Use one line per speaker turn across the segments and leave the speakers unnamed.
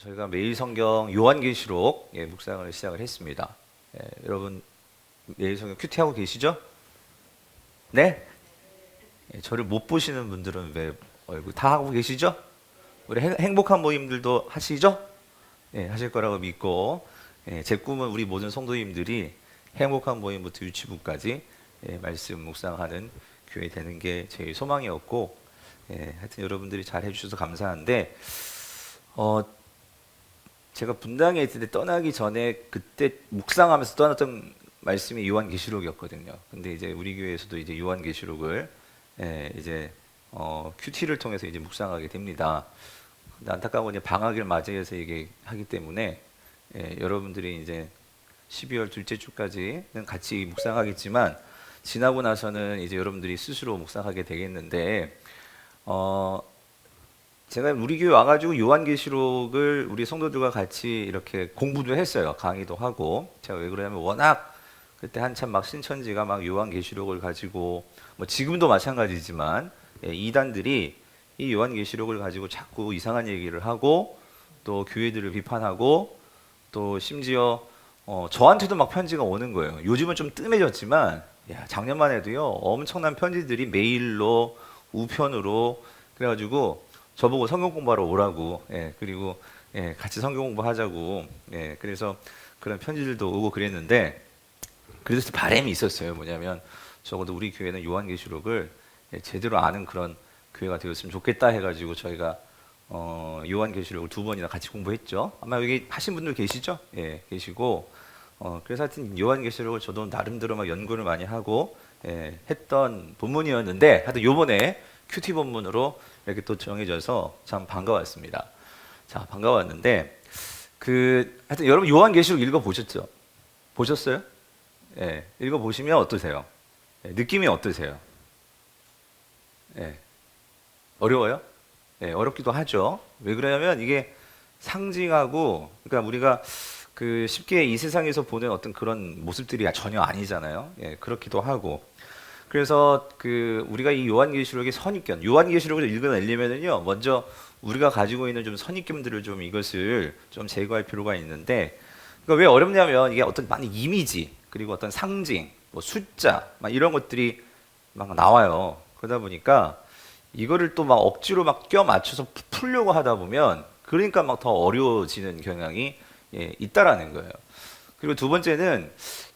저희가 매일 성경 요한계시록 묵상을 시작을 했습니다. 여러분 매일 성경 큐티하고 계시죠? 네? 저를 못 보시는 분들은 왜 얼굴 다 하고 계시죠? 우리 행복한 모임들도 하시죠? 하실 거라고 믿고 제 꿈은 우리 모든 성도님들이 행복한 모임부터 유치부까지 말씀 묵상하는 교회 되는 게 제 소망이었고 하여튼 여러분들이 잘 해주셔서 감사한데 제가 분당에 있을 때 떠나기 전에 그때 묵상하면서 떠났던 말씀이 요한계시록이었거든요. 근데 이제 우리 교회에서도 이제 요한계시록을 이제 큐티를 통해서 이제 묵상하게 됩니다. 근데 안타까운 방학을 맞이해서 이게 하기 때문에 여러분들이 이제 12월 둘째 주까지는 같이 묵상하겠지만 지나고 나서는 이제 여러분들이 스스로 묵상하게 되겠는데 제가 우리 교회 와가지고 요한계시록을 우리 성도들과 같이 이렇게 공부도 했어요. 강의도 하고. 제가 왜 그러냐면 워낙 그때 한참 막 신천지가 막 요한계시록을 가지고 뭐 지금도 마찬가지지만 이단들이 이 요한계시록을 가지고 자꾸 이상한 얘기를 하고 또 교회들을 비판하고 또 심지어 저한테도 막 편지가 오는 거예요. 요즘은 좀 뜸해졌지만 작년만 해도요 엄청난 편지들이 메일로 우편으로 그래가지고 저보고 성경 공부하러 오라고 그리고 같이 성경 공부하자고 그래서 그런 편지들도 오고 그랬는데 그래서 바람이 있었어요. 뭐냐면 적어도 우리 교회는 요한계시록을 제대로 아는 그런 교회가 되었으면 좋겠다 해가지고 저희가 요한계시록을 2번이나 같이 공부했죠. 아마 여기 하신 분들 계시죠? 계시고 그래서 하여튼 요한계시록을 저도 나름대로 막 연구를 많이 하고 했던 본문이었는데 하여튼 요번에 큐티 본문으로 이렇게 또 정해져서 참 반가웠습니다. 자, 반가웠는데 하여튼 여러분 요한계시록 읽어보셨죠? 보셨어요? 읽어보시면 어떠세요? 느낌이 어떠세요? 어려워요? 어렵기도 하죠. 왜 그러냐면 이게 상징하고 그러니까 우리가 쉽게 이 세상에서 보는 어떤 그런 모습들이 전혀 아니잖아요. 그렇기도 하고 그래서 우리가 이 요한계시록의 선입견, 요한계시록을 읽어내려면요, 먼저 우리가 가지고 있는 좀 선입견들을 좀 이것을 좀 제거할 필요가 있는데, 그러니까 왜 어렵냐면 이게 어떤 많은 이미지 그리고 어떤 상징, 뭐 숫자, 막 이런 것들이 막 나와요. 그러다 보니까 이거를 또 막 억지로 막 껴 맞춰서 풀려고 하다 보면 그러니까 막 더 어려워지는 경향이 있다라는 거예요. 그리고 두 번째는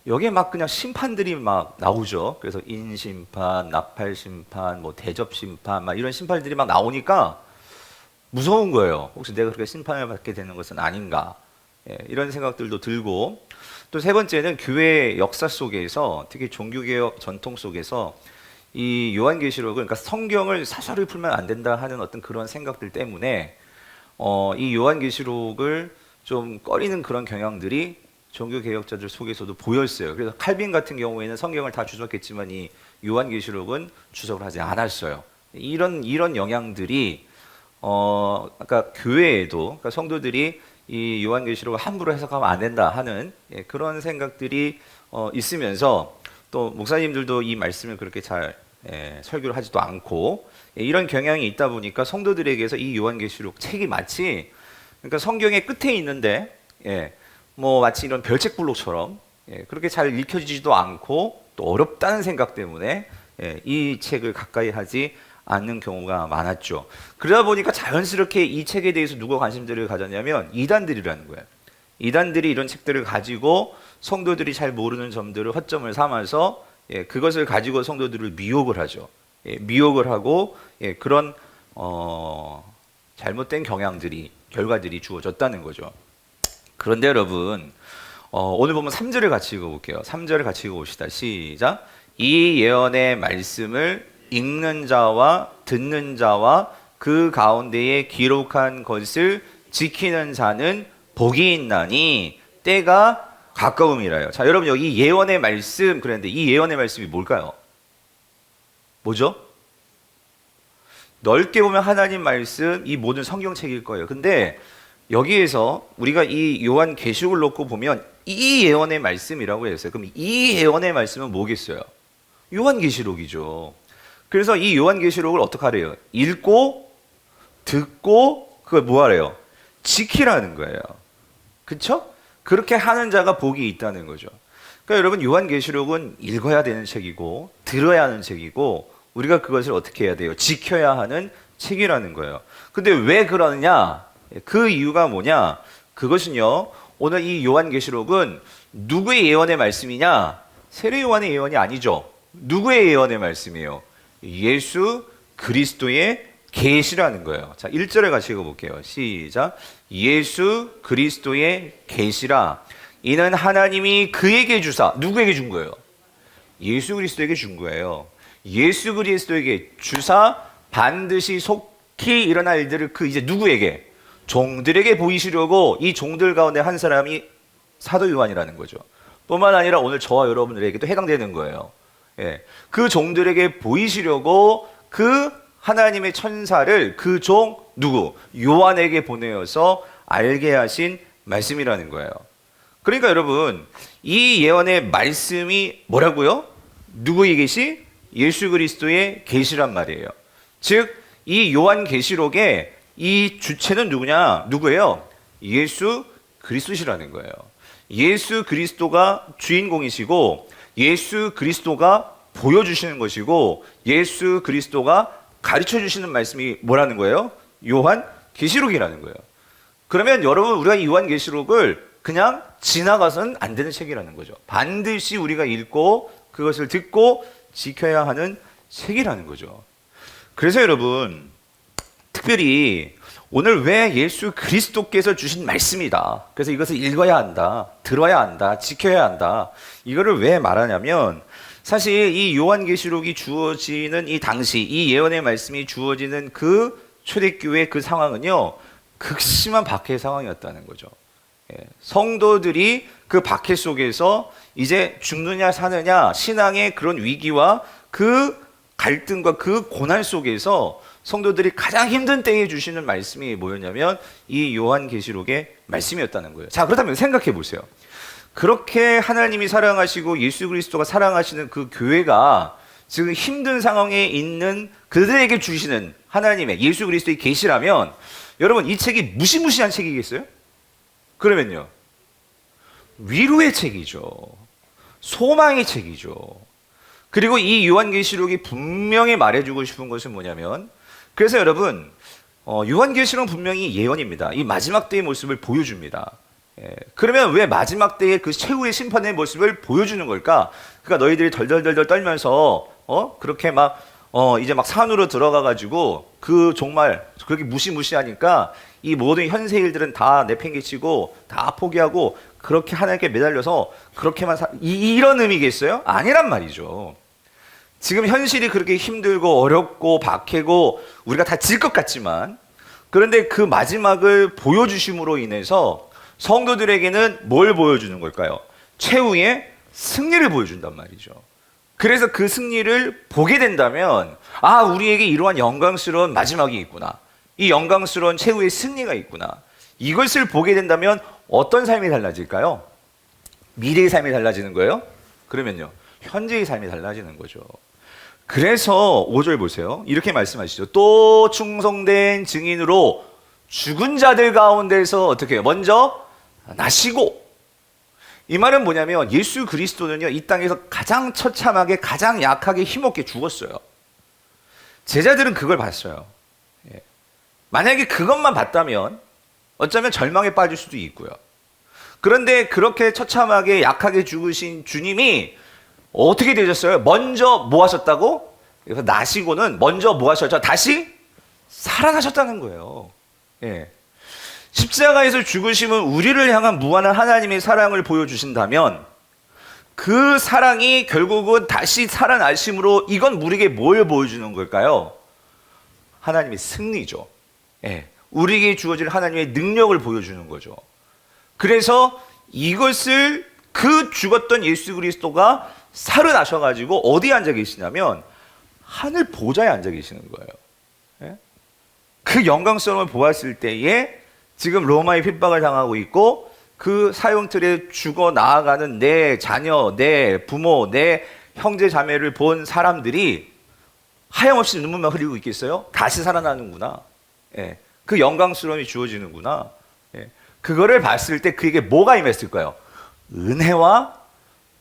여기에 막 그냥 심판들이 막 나오죠. 그래서 인심판, 나팔심판, 뭐 대접심판, 막 이런 심판들이 막 나오니까 무서운 거예요. 혹시 내가 그렇게 심판을 받게 되는 것은 아닌가? 이런 생각들도 들고 또 세 번째는 교회 역사 속에서 특히 종교개혁 전통 속에서 이 요한계시록을 그러니까 성경을 사설을 풀면 안 된다 하는 어떤 그런 생각들 때문에 이 요한계시록을 좀 꺼리는 그런 경향들이 종교 개혁자들 속에서도 보였어요. 그래서 칼빈 같은 경우에는 성경을 다 주석했지만 이 요한계시록은 주석을 하지 않았어요. 이런 영향들이 아까 교회에도 그러니까 성도들이 이 요한계시록을 함부로 해석하면 안 된다 하는 그런 생각들이 있으면서 또 목사님들도 이 말씀을 그렇게 잘 설교를 하지도 않고 이런 경향이 있다 보니까 성도들에게서 이 요한계시록 책이 마치 그러니까 성경의 끝에 있는데 뭐 마치 이런 별책블록처럼 그렇게 잘 읽혀지지도 않고 또 어렵다는 생각 때문에 이 책을 가까이 하지 않는 경우가 많았죠. 그러다 보니까 자연스럽게 이 책에 대해서 누가 관심들을 가졌냐면 이단들이라는 거예요. 이단들이 이런 책들을 가지고 성도들이 잘 모르는 점들을 허점을 삼아서 그것을 가지고 성도들을 미혹을 하죠. 미혹을 하고 그런 잘못된 결과들이 주어졌다는 거죠. 그런데 여러분 오늘 보면 3절을 같이 읽어볼게요. 3절을 같이 읽어봅시다. 시작. 이 예언의 말씀을 읽는 자와 듣는 자와 그 가운데에 기록한 것을 지키는 자는 복이 있나니 때가 가까움이라요. 자, 여러분 여기 예언의 말씀 그랬는데 이 예언의 말씀이 뭘까요? 뭐죠? 넓게 보면 하나님 말씀, 이 모든 성경책일 거예요. 근데 여기에서 우리가 이 요한계시록을 놓고 보면 이 예언의 말씀이라고 했어요. 그럼 이 예언의 말씀은 뭐겠어요? 요한계시록이죠. 그래서 이 요한계시록을 어떻게 하래요? 읽고 듣고 그걸 뭐 하래요? 지키라는 거예요. 그렇죠? 그렇게 하는 자가 복이 있다는 거죠. 그러니까 여러분 요한계시록은 읽어야 되는 책이고 들어야 하는 책이고 우리가 그것을 어떻게 해야 돼요? 지켜야 하는 책이라는 거예요. 근데 왜 그러느냐? 그 이유가 뭐냐? 그것은요. 오늘 이 요한계시록은 누구의 예언의 말씀이냐? 세례 요한의 예언이 아니죠. 누구의 예언의 말씀이에요? 예수 그리스도의 계시라는 거예요. 자, 1절에 같이 읽어볼게요. 시작. 예수 그리스도의 계시라. 이는 하나님이 그에게 주사. 누구에게 준 거예요? 예수 그리스도에게 준 거예요. 예수 그리스도에게 주사 반드시 속히 일어날 일들을 그 이제 누구에게? 종들에게 보이시려고 이 종들 가운데 한 사람이 사도 요한이라는 거죠. 뿐만 아니라 오늘 저와 여러분들에게도 해당되는 거예요. 예. 그 종들에게 보이시려고 그 하나님의 천사를 그 종 누구? 요한에게 보내어서 알게 하신 말씀이라는 거예요. 그러니까 여러분 이 예언의 말씀이 뭐라고요? 누구의 계시? 예수 그리스도의 계시란 말이에요. 즉 이 요한계시록의 이 주체는 누구냐? 누구예요? 예수 그리스도시라는 거예요. 예수 그리스도가 주인공이시고 예수 그리스도가 보여주시는 것이고 예수 그리스도가 가르쳐 주시는 말씀이 뭐라는 거예요? 요한계시록이라는 거예요. 그러면 여러분 우리가 이 요한계시록을 그냥 지나가서는 안 되는 책이라는 거죠. 반드시 우리가 읽고 그것을 듣고 지켜야 하는 책이라는 거죠. 그래서 여러분 특별히 오늘 왜 예수 그리스도께서 주신 말씀이다. 그래서 이것을 읽어야 한다. 들어야 한다. 지켜야 한다. 이거를 왜 말하냐면 사실 이 요한계시록이 주어지는 이 당시 이 예언의 말씀이 주어지는 그 초대교회 그 상황은요. 극심한 박해 상황이었다는 거죠. 성도들이 그 박해 속에서 이제 죽느냐 사느냐 신앙의 그런 위기와 그 갈등과 그 고난 속에서 성도들이 가장 힘든 때에 주시는 말씀이 뭐였냐면 이 요한계시록의 말씀이었다는 거예요. 자, 그렇다면 생각해 보세요. 그렇게 하나님이 사랑하시고 예수 그리스도가 사랑하시는 그 교회가 지금 힘든 상황에 있는 그들에게 주시는 하나님의 예수 그리스도의 계시라면 여러분 이 책이 무시무시한 책이겠어요? 그러면요. 위로의 책이죠. 소망의 책이죠. 그리고 이 요한계시록이 분명히 말해주고 싶은 것은 뭐냐면 그래서 여러분 요한계시록은 분명히 예언입니다. 이 마지막 때의 모습을 보여줍니다. 그러면 왜 마지막 때의 그 최후의 심판의 모습을 보여주는 걸까? 그러니까 너희들이 덜덜덜덜 떨면서 그렇게 막 이제 막 산으로 들어가 가지고 그 정말 그렇게 무시무시하니까 이 모든 현세 일들은 다 내팽개치고 다 포기하고 그렇게 하나님께 매달려서 그렇게만 이런 의미겠어요? 아니란 말이죠. 지금 현실이 그렇게 힘들고 어렵고 박해고 우리가 다 질 것 같지만 그런데 그 마지막을 보여주심으로 인해서 성도들에게는 뭘 보여주는 걸까요? 최후의 승리를 보여준단 말이죠. 그래서 그 승리를 보게 된다면 아 우리에게 이러한 영광스러운 마지막이 있구나. 이 영광스러운 최후의 승리가 있구나. 이것을 보게 된다면 어떤 삶이 달라질까요? 미래의 삶이 달라지는 거예요? 그러면요. 현재의 삶이 달라지는 거죠. 그래서 5절 보세요. 이렇게 말씀하시죠. 또 충성된 증인으로 죽은 자들 가운데서 어떻게 해요? 먼저 나시고. 이 말은 뭐냐면 예수 그리스도는요. 이 땅에서 가장 처참하게 가장 약하게 힘없게 죽었어요. 제자들은 그걸 봤어요. 만약에 그것만 봤다면 어쩌면 절망에 빠질 수도 있고요. 그런데 그렇게 처참하게 약하게 죽으신 주님이 어떻게 되셨어요? 먼저 뭐 하셨다고? 그래서 나시고는 먼저 뭐 하셨죠? 다시 살아나셨다는 거예요. 예. 십자가에서 죽으심은 우리를 향한 무한한 하나님의 사랑을 보여주신다면 그 사랑이 결국은 다시 살아나심으로 이건 우리에게 뭘 보여주는 걸까요? 하나님의 승리죠. 예. 우리에게 주어질 하나님의 능력을 보여주는 거죠. 그래서 이것을 그 죽었던 예수 그리스도가 살아나셔가지고 어디에 앉아 계시냐면 하늘 보좌에 앉아 계시는 거예요. 예? 그 영광스러움을 보았을 때에 지금 로마의 핍박을 당하고 있고 그 사형틀에 죽어 나아가는 내 자녀, 내 부모, 내 형제 자매를 본 사람들이 하염없이 눈물만 흘리고 있겠어요? 다시 살아나는구나. 예. 그 영광스러움이 주어지는구나. 그거를 봤을 때 그에게 뭐가 임했을까요? 은혜와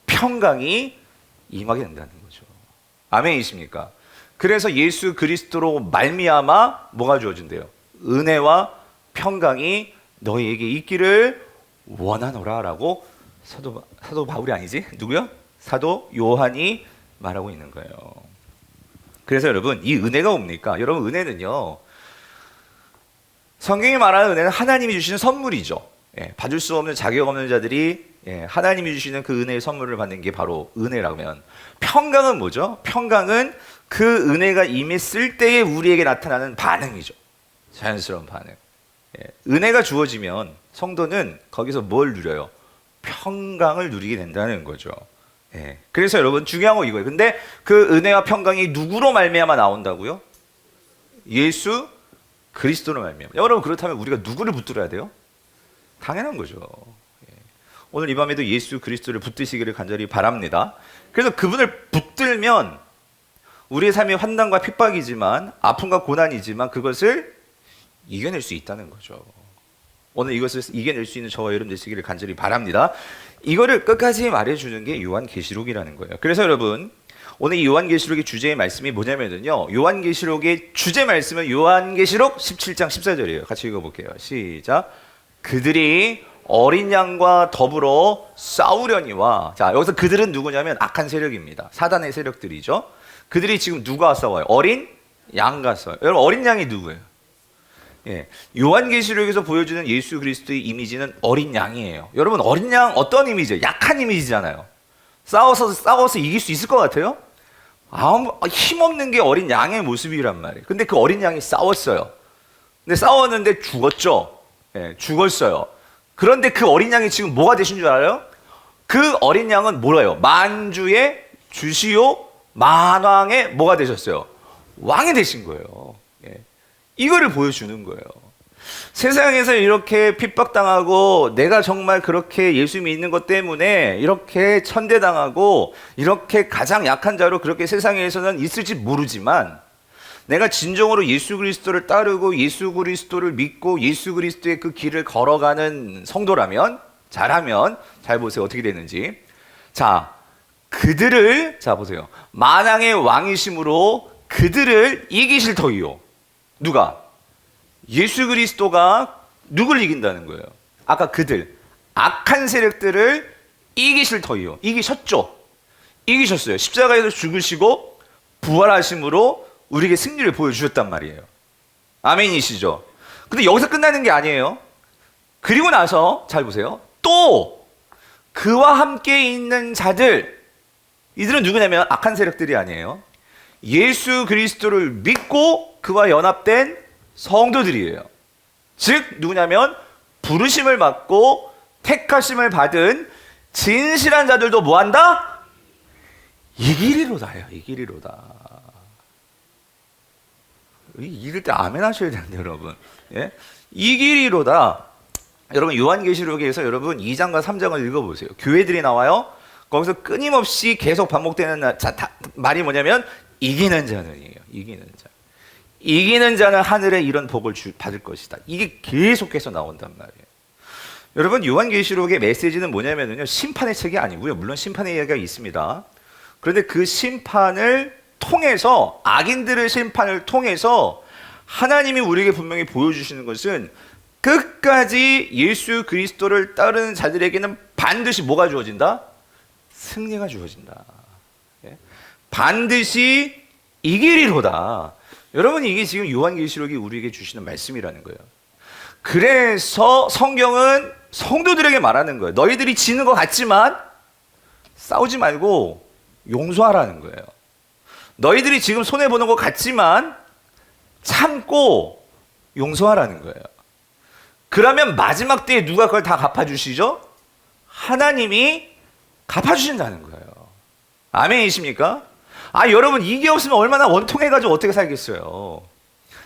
평강이 임하게 된다는 거죠. 아멘이십니까? 그래서 예수 그리스도로 말미암아 뭐가 주어진대요? 은혜와 평강이 너희에게 있기를 원하노라라고 사도 바울이 아니지? 누구요? 사도 요한이 말하고 있는 거예요. 그래서 여러분, 이 은혜가 뭡니까? 여러분, 은혜는요, 성경이 말하는 은혜는 하나님이 주시는 선물이죠. 받을 수 없는 자격 없는 자들이 하나님이 주시는 그 은혜의 선물을 받는 게 바로 은혜라면, 평강은 뭐죠? 평강은 그 은혜가 임했을 때에 우리에게 나타나는 반응이죠. 자연스러운 반응. 은혜가 주어지면 성도는 거기서 뭘 누려요? 평강을 누리게 된다는 거죠. 그래서 여러분, 중요한 거 이거예요. 근데 그 은혜와 평강이 누구로 말미암아 나온다고요? 예수 그리스도로 말미암아. 여러분, 그렇다면 우리가 누구를 붙들어야 돼요? 당연한 거죠. 오늘 이 밤에도 예수 그리스도를 붙드시기를 간절히 바랍니다. 그래서 그분을 붙들면 우리의 삶이 환난과 핍박이지만, 아픔과 고난이지만 그것을 이겨낼 수 있다는 거죠. 오늘 이것을 이겨낼 수 있는 저와 여러분 되시기를 간절히 바랍니다. 이거를 끝까지 말해주는 게 요한계시록이라는 거예요. 그래서 여러분, 오늘 이 요한계시록의 주제의 말씀이 뭐냐면요, 요한계시록의 주제 말씀은 요한계시록 17장 14절이에요. 같이 읽어볼게요. 시작. 그들이 어린 양과 더불어 싸우려니와. 자, 여기서 그들은 누구냐면 악한 세력입니다. 사단의 세력들이죠. 그들이 지금 누가 싸워요? 어린 양과 싸워요. 여러분, 어린 양이 누구예요? 요한계시록에서 보여주는 예수 그리스도의 이미지는 어린 양이에요. 여러분, 어린 양 어떤 이미지예요? 약한 이미지잖아요. 싸워서 이길 수 있을 것 같아요? 힘없는 게 어린 양의 모습이란 말이에요. 근데 그 어린 양이 싸웠어요. 근데 싸웠는데 죽었죠. 죽었어요. 그런데 그 어린 양이 지금 뭐가 되신 줄 알아요? 그 어린 양은 뭐래요? 만주의 주시오 만왕의 뭐가 되셨어요? 왕이 되신 거예요. 이거를 보여주는 거예요. 세상에서 이렇게 핍박당하고 내가 정말 그렇게 예수 믿는 것 때문에 이렇게 천대당하고 이렇게 가장 약한 자로 그렇게 세상에서는 있을지 모르지만, 내가 진정으로 예수 그리스도를 따르고 예수 그리스도를 믿고 예수 그리스도의 그 길을 걸어가는 성도라면, 잘하면, 잘 보세요 어떻게 되는지. 자, 그들을, 자 보세요, 만왕의 왕이심으로 그들을 이기실 터이요. 누가? 예수 그리스도가 누굴 이긴다는 거예요? 아까 그들, 악한 세력들을 이기실 터이요. 이기셨죠? 이기셨어요. 십자가에서 죽으시고 부활하심으로 우리에게 승리를 보여주셨단 말이에요. 아멘이시죠? 근데 여기서 끝나는 게 아니에요. 그리고 나서 잘 보세요. 또 그와 함께 있는 자들, 이들은 누구냐면 악한 세력들이 아니에요. 예수 그리스도를 믿고 그와 연합된 성도들이에요. 즉 누구냐면 부르심을 받고 택하심을 받은 진실한 자들도 뭐한다? 이기리로다요. 이기리로다. 이길 때 아멘 하셔야 되는데 여러분. 이기리로다. 여러분, 요한계시록에서 여러분 2장과 3장을 읽어보세요. 교회들이 나와요. 거기서 끊임없이 계속 반복되는 말이 뭐냐면 이기는 자는이에요. 이기는 자. 이기는 자는 하늘에 이런 복을 받을 것이다. 이게 계속해서 나온단 말이에요. 여러분, 요한계시록의 메시지는 뭐냐면요, 심판의 책이 아니고요. 물론 심판의 이야기가 있습니다. 그런데 그 심판을 통해서, 악인들의 심판을 통해서 하나님이 우리에게 분명히 보여주시는 것은 끝까지 예수 그리스도를 따르는 자들에게는 반드시 뭐가 주어진다? 승리가 주어진다. 반드시 이기리로다. 여러분, 이게 지금 요한계시록이 우리에게 주시는 말씀이라는 거예요. 그래서 성경은 성도들에게 말하는 거예요. 너희들이 지는 것 같지만 싸우지 말고 용서하라는 거예요. 너희들이 지금 손해보는 것 같지만 참고 용서하라는 거예요. 그러면 마지막 때에 누가 그걸 다 갚아주시죠? 하나님이 갚아주신다는 거예요. 아멘이십니까? 여러분, 이게 없으면 얼마나 원통해가지고 어떻게 살겠어요.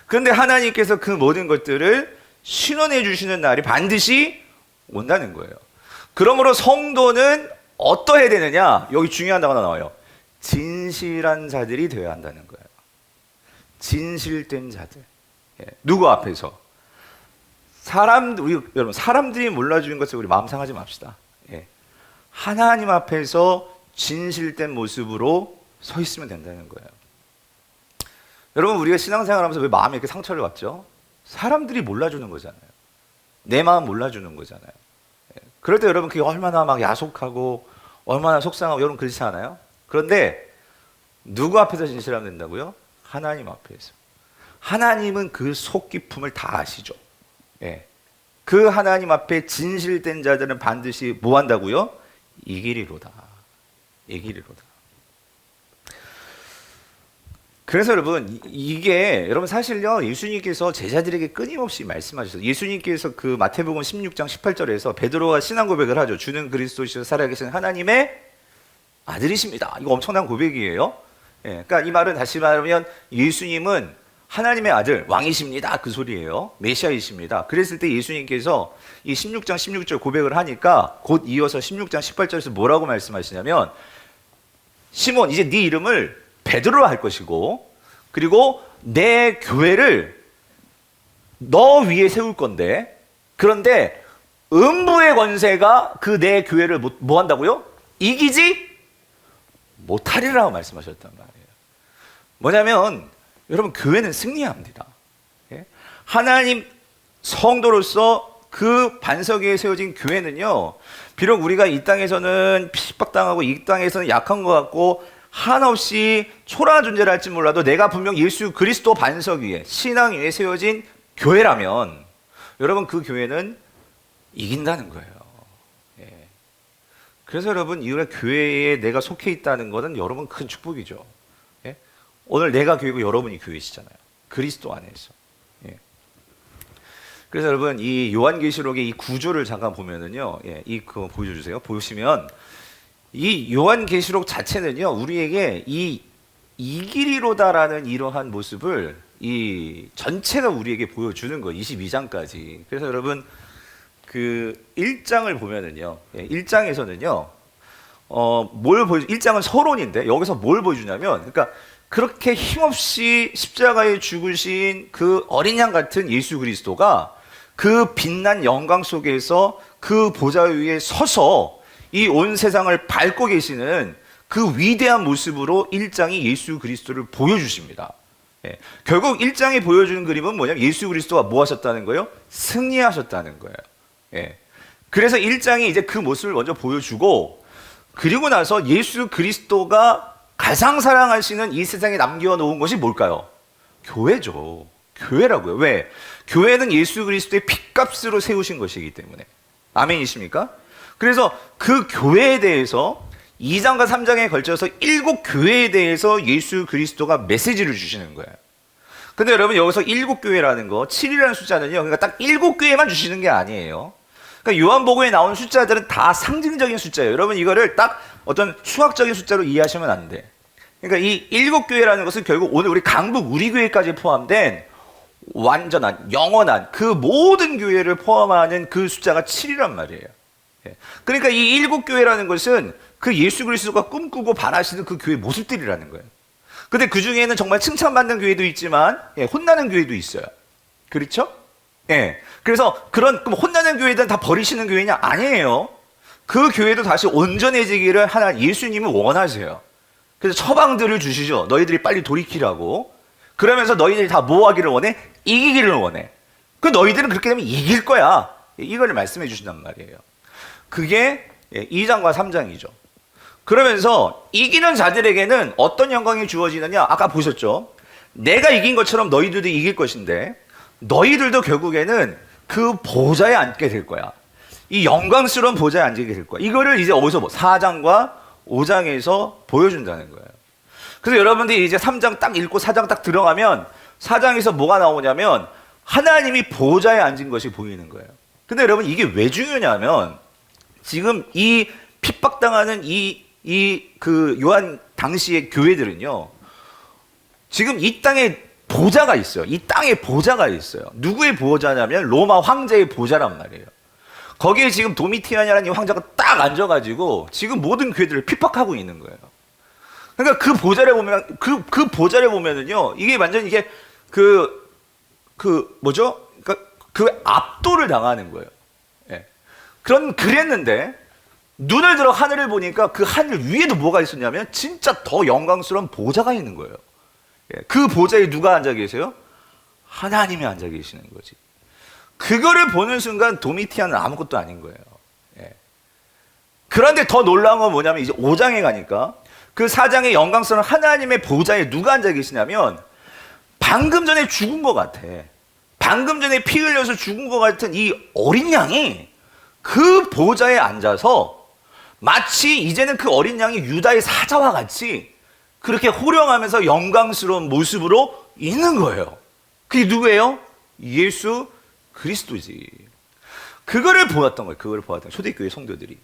그런데 하나님께서 그 모든 것들을 신원해 주시는 날이 반드시 온다는 거예요. 그러므로 성도는 어떠해야 되느냐? 여기 중요한 단어가 나와요. 진실한 자들이 되어야 한다는 거예요. 진실된 자들. 누구 앞에서? 여러분, 사람들이 몰라주는 것을 우리 마음 상하지 맙시다. 예. 하나님 앞에서 진실된 모습으로 서 있으면 된다는 거예요. 여러분, 우리가 신앙생활 하면서 왜 마음에 이렇게 상처를 받죠? 사람들이 몰라주는 거잖아요. 내 마음 몰라주는 거잖아요. 예. 그럴 때 여러분, 그게 얼마나 막 야속하고 얼마나 속상하고 여러분 그렇지 않아요? 그런데 누구 앞에서 진실하면 된다고요? 하나님 앞에서. 하나님은 그 속 깊음을 다 아시죠. 예. 그 하나님 앞에 진실된 자들은 반드시 뭐 한다고요? 이기리로다. 이기리로다. 그래서 여러분, 이게 여러분 사실요, 예수님께서 제자들에게 끊임없이 말씀하셨어요. 예수님께서 그 마태복음 16장 18절에서 베드로가 신앙 고백을 하죠. 주는 그리스도시요 살아계신 하나님의 아들이십니다. 이거 엄청난 고백이에요. 예, 그러니까 이 말은 다시 말하면 예수님은 하나님의 아들, 왕이십니다. 그 소리예요. 메시아이십니다. 그랬을 때 예수님께서 이 16장 16절 고백을 하니까 곧 이어서 16장 18절에서 뭐라고 말씀하시냐면, 시몬, 이제 네 이름을 베드로로 할 것이고, 그리고 내 교회를 너 위에 세울 건데, 그런데 음부의 권세가 그 내 교회를 뭐 한다고요? 이기지 못하리라고 말씀하셨단 말이에요. 뭐냐면 여러분, 교회는 승리합니다. 예? 하나님 성도로서 그 반석 위에 세워진 교회는요, 비록 우리가 이 땅에서는 핍박당하고 이 땅에서는 약한 것 같고 한없이 초라한 존재를 할지 몰라도 내가 분명 예수 그리스도 반석 위에, 신앙 위에 세워진 교회라면 여러분, 그 교회는 이긴다는 거예요. 예. 그래서 여러분, 이 교회에 내가 속해 있다는 것은 여러분 큰 축복이죠. 예? 오늘 내가 교회고 여러분이 교회시잖아요. 그리스도 안에서. 예. 그래서 여러분, 이 요한계시록의 이 구조를 잠깐 보면은요, 예, 그거 보여주세요. 보시면 이 요한계시록 자체는요, 우리에게 이 이기리로다라는 이러한 모습을 이 전체가 우리에게 보여주는 거예요. 22장까지. 그래서 여러분, 그 1장을 보면은요, 예, 1장에서는요, 1장은 서론인데 여기서 뭘 보여주냐면, 그러니까 그렇게 힘없이 십자가에 죽으신 그 어린 양 같은 예수 그리스도가 그 빛난 영광 속에서 그 보좌 위에 서서 이 온 세상을 밟고 계시는 그 위대한 모습으로 1장이 예수 그리스도를 보여주십니다. 예. 결국 1장이 보여주는 그림은 뭐냐면 예수 그리스도가 뭐 하셨다는 거예요? 승리하셨다는 거예요. 예. 그래서 1장이 이제 그 모습을 먼저 보여주고, 그리고 나서 예수 그리스도가 가장 사랑하시는 이 세상에 남겨놓은 것이 뭘까요? 교회죠. 교회라고요. 왜? 교회는 예수 그리스도의 핏값으로 세우신 것이기 때문에. 아멘이십니까? 그래서 그 교회에 대해서 2장과 3장에 걸쳐서 7교회에 대해서 예수 그리스도가 메시지를 주시는 거예요. 근데 여러분, 여기서 7교회라는 거, 7이라는 숫자는요, 그러니까 딱 7교회만 주시는 게 아니에요. 그러니까 요한복음에 나온 숫자들은 다 상징적인 숫자예요. 여러분, 이거를 딱 어떤 수학적인 숫자로 이해하시면 안 돼. 그러니까 이 7교회라는 것은 결국 오늘 우리 강북 우리 교회까지 포함된 완전한, 영원한 그 모든 교회를 포함하는 그 숫자가 7이란 말이에요. 그러니까 이 7교회라는 것은 그 예수 그리스도가 꿈꾸고 바라시는 그 교회 모습들이라는 거예요. 근데 그 중에는 정말 칭찬받는 교회도 있지만, 예, 혼나는 교회도 있어요. 그렇죠? 예. 그래서 그럼 혼나는 교회들은 다 버리시는 교회냐? 아니에요. 그 교회도 다시 온전해지기를 하나 예수님은 원하세요. 그래서 처방들을 주시죠. 너희들이 빨리 돌이키라고. 그러면서 너희들이 다 뭐 하기를 원해? 이기기를 원해. 그 너희들은 그렇게 되면 이길 거야. 이걸 말씀해 주신단 말이에요. 그게 2장과 3장이죠. 그러면서 이기는 자들에게는 어떤 영광이 주어지느냐? 아까 보셨죠? 내가 이긴 것처럼 너희들도 이길 것인데 너희들도 결국에는 그 보좌에 앉게 될 거야. 이 영광스러운 보좌에 앉게 될 거야. 이거를 이제 어디서 4장과 5장에서 보여준다는 거예요. 그래서 여러분들이 이제 3장 딱 읽고 4장 딱 들어가면 4장에서 뭐가 나오냐면 하나님이 보좌에 앉은 것이 보이는 거예요. 근데 여러분, 이게 왜 중요냐면 지금 이 핍박당하는 그 요한 당시의 교회들은요, 지금 이 땅에 보좌가 있어요. 이 땅에 보좌가 있어요. 누구의 보좌냐면 로마 황제의 보좌란 말이에요. 거기에 지금 도미티안이라는 이 황제가 딱 앉아가지고 지금 모든 교회들을 핍박하고 있는 거예요. 그러니까 그 보좌를 보면 그 보좌를 보면은요, 이게 완전 이게 뭐죠? 그러니까 그 압도를 당하는 거예요. 예. 그랬는데 눈을 들어 하늘을 보니까 그 하늘 위에도 뭐가 있었냐면 진짜 더 영광스러운 보좌가 있는 거예요. 예. 그 보좌에 누가 앉아 계세요? 하나님이 앉아 계시는 거지. 그거를 보는 순간 도미티아는 아무것도 아닌 거예요. 예. 그런데 더 놀라운 건 뭐냐면 이제 5장에 가니까 그 4장의 영광스러운 하나님의 보좌에 누가 앉아 계시냐면 방금 전에 죽은 것 같아. 방금 전에 피 흘려서 죽은 것 같은 이 어린 양이 그 보좌에 앉아서 마치 이제는 그 어린 양이 유다의 사자와 같이 그렇게 호령하면서 영광스러운 모습으로 있는 거예요. 그게 누구예요? 예수 그리스도지. 그거를 보았던 거예요. 그거를 보았던 초대교회 성도들이.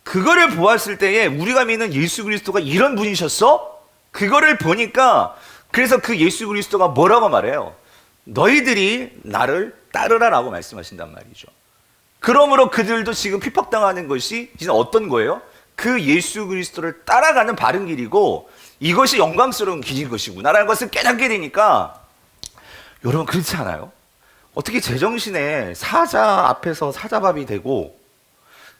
그거를 보았을 때에 우리가 믿는 예수 그리스도가 이런 분이셨어? 그거를 보니까 그래서 그 예수 그리스도가 뭐라고 말해요? 너희들이 나를 따르라라고 말씀하신단 말이죠. 그러므로 그들도 지금 핍박당하는 것이 이제 어떤 거예요? 그 예수 그리스도를 따라가는 바른 길이고 이것이 영광스러운 길인 것이구나라는 것을 깨닫게 되니까 여러분 그렇지 않아요? 어떻게 제정신에 사자 앞에서 사자밥이 되고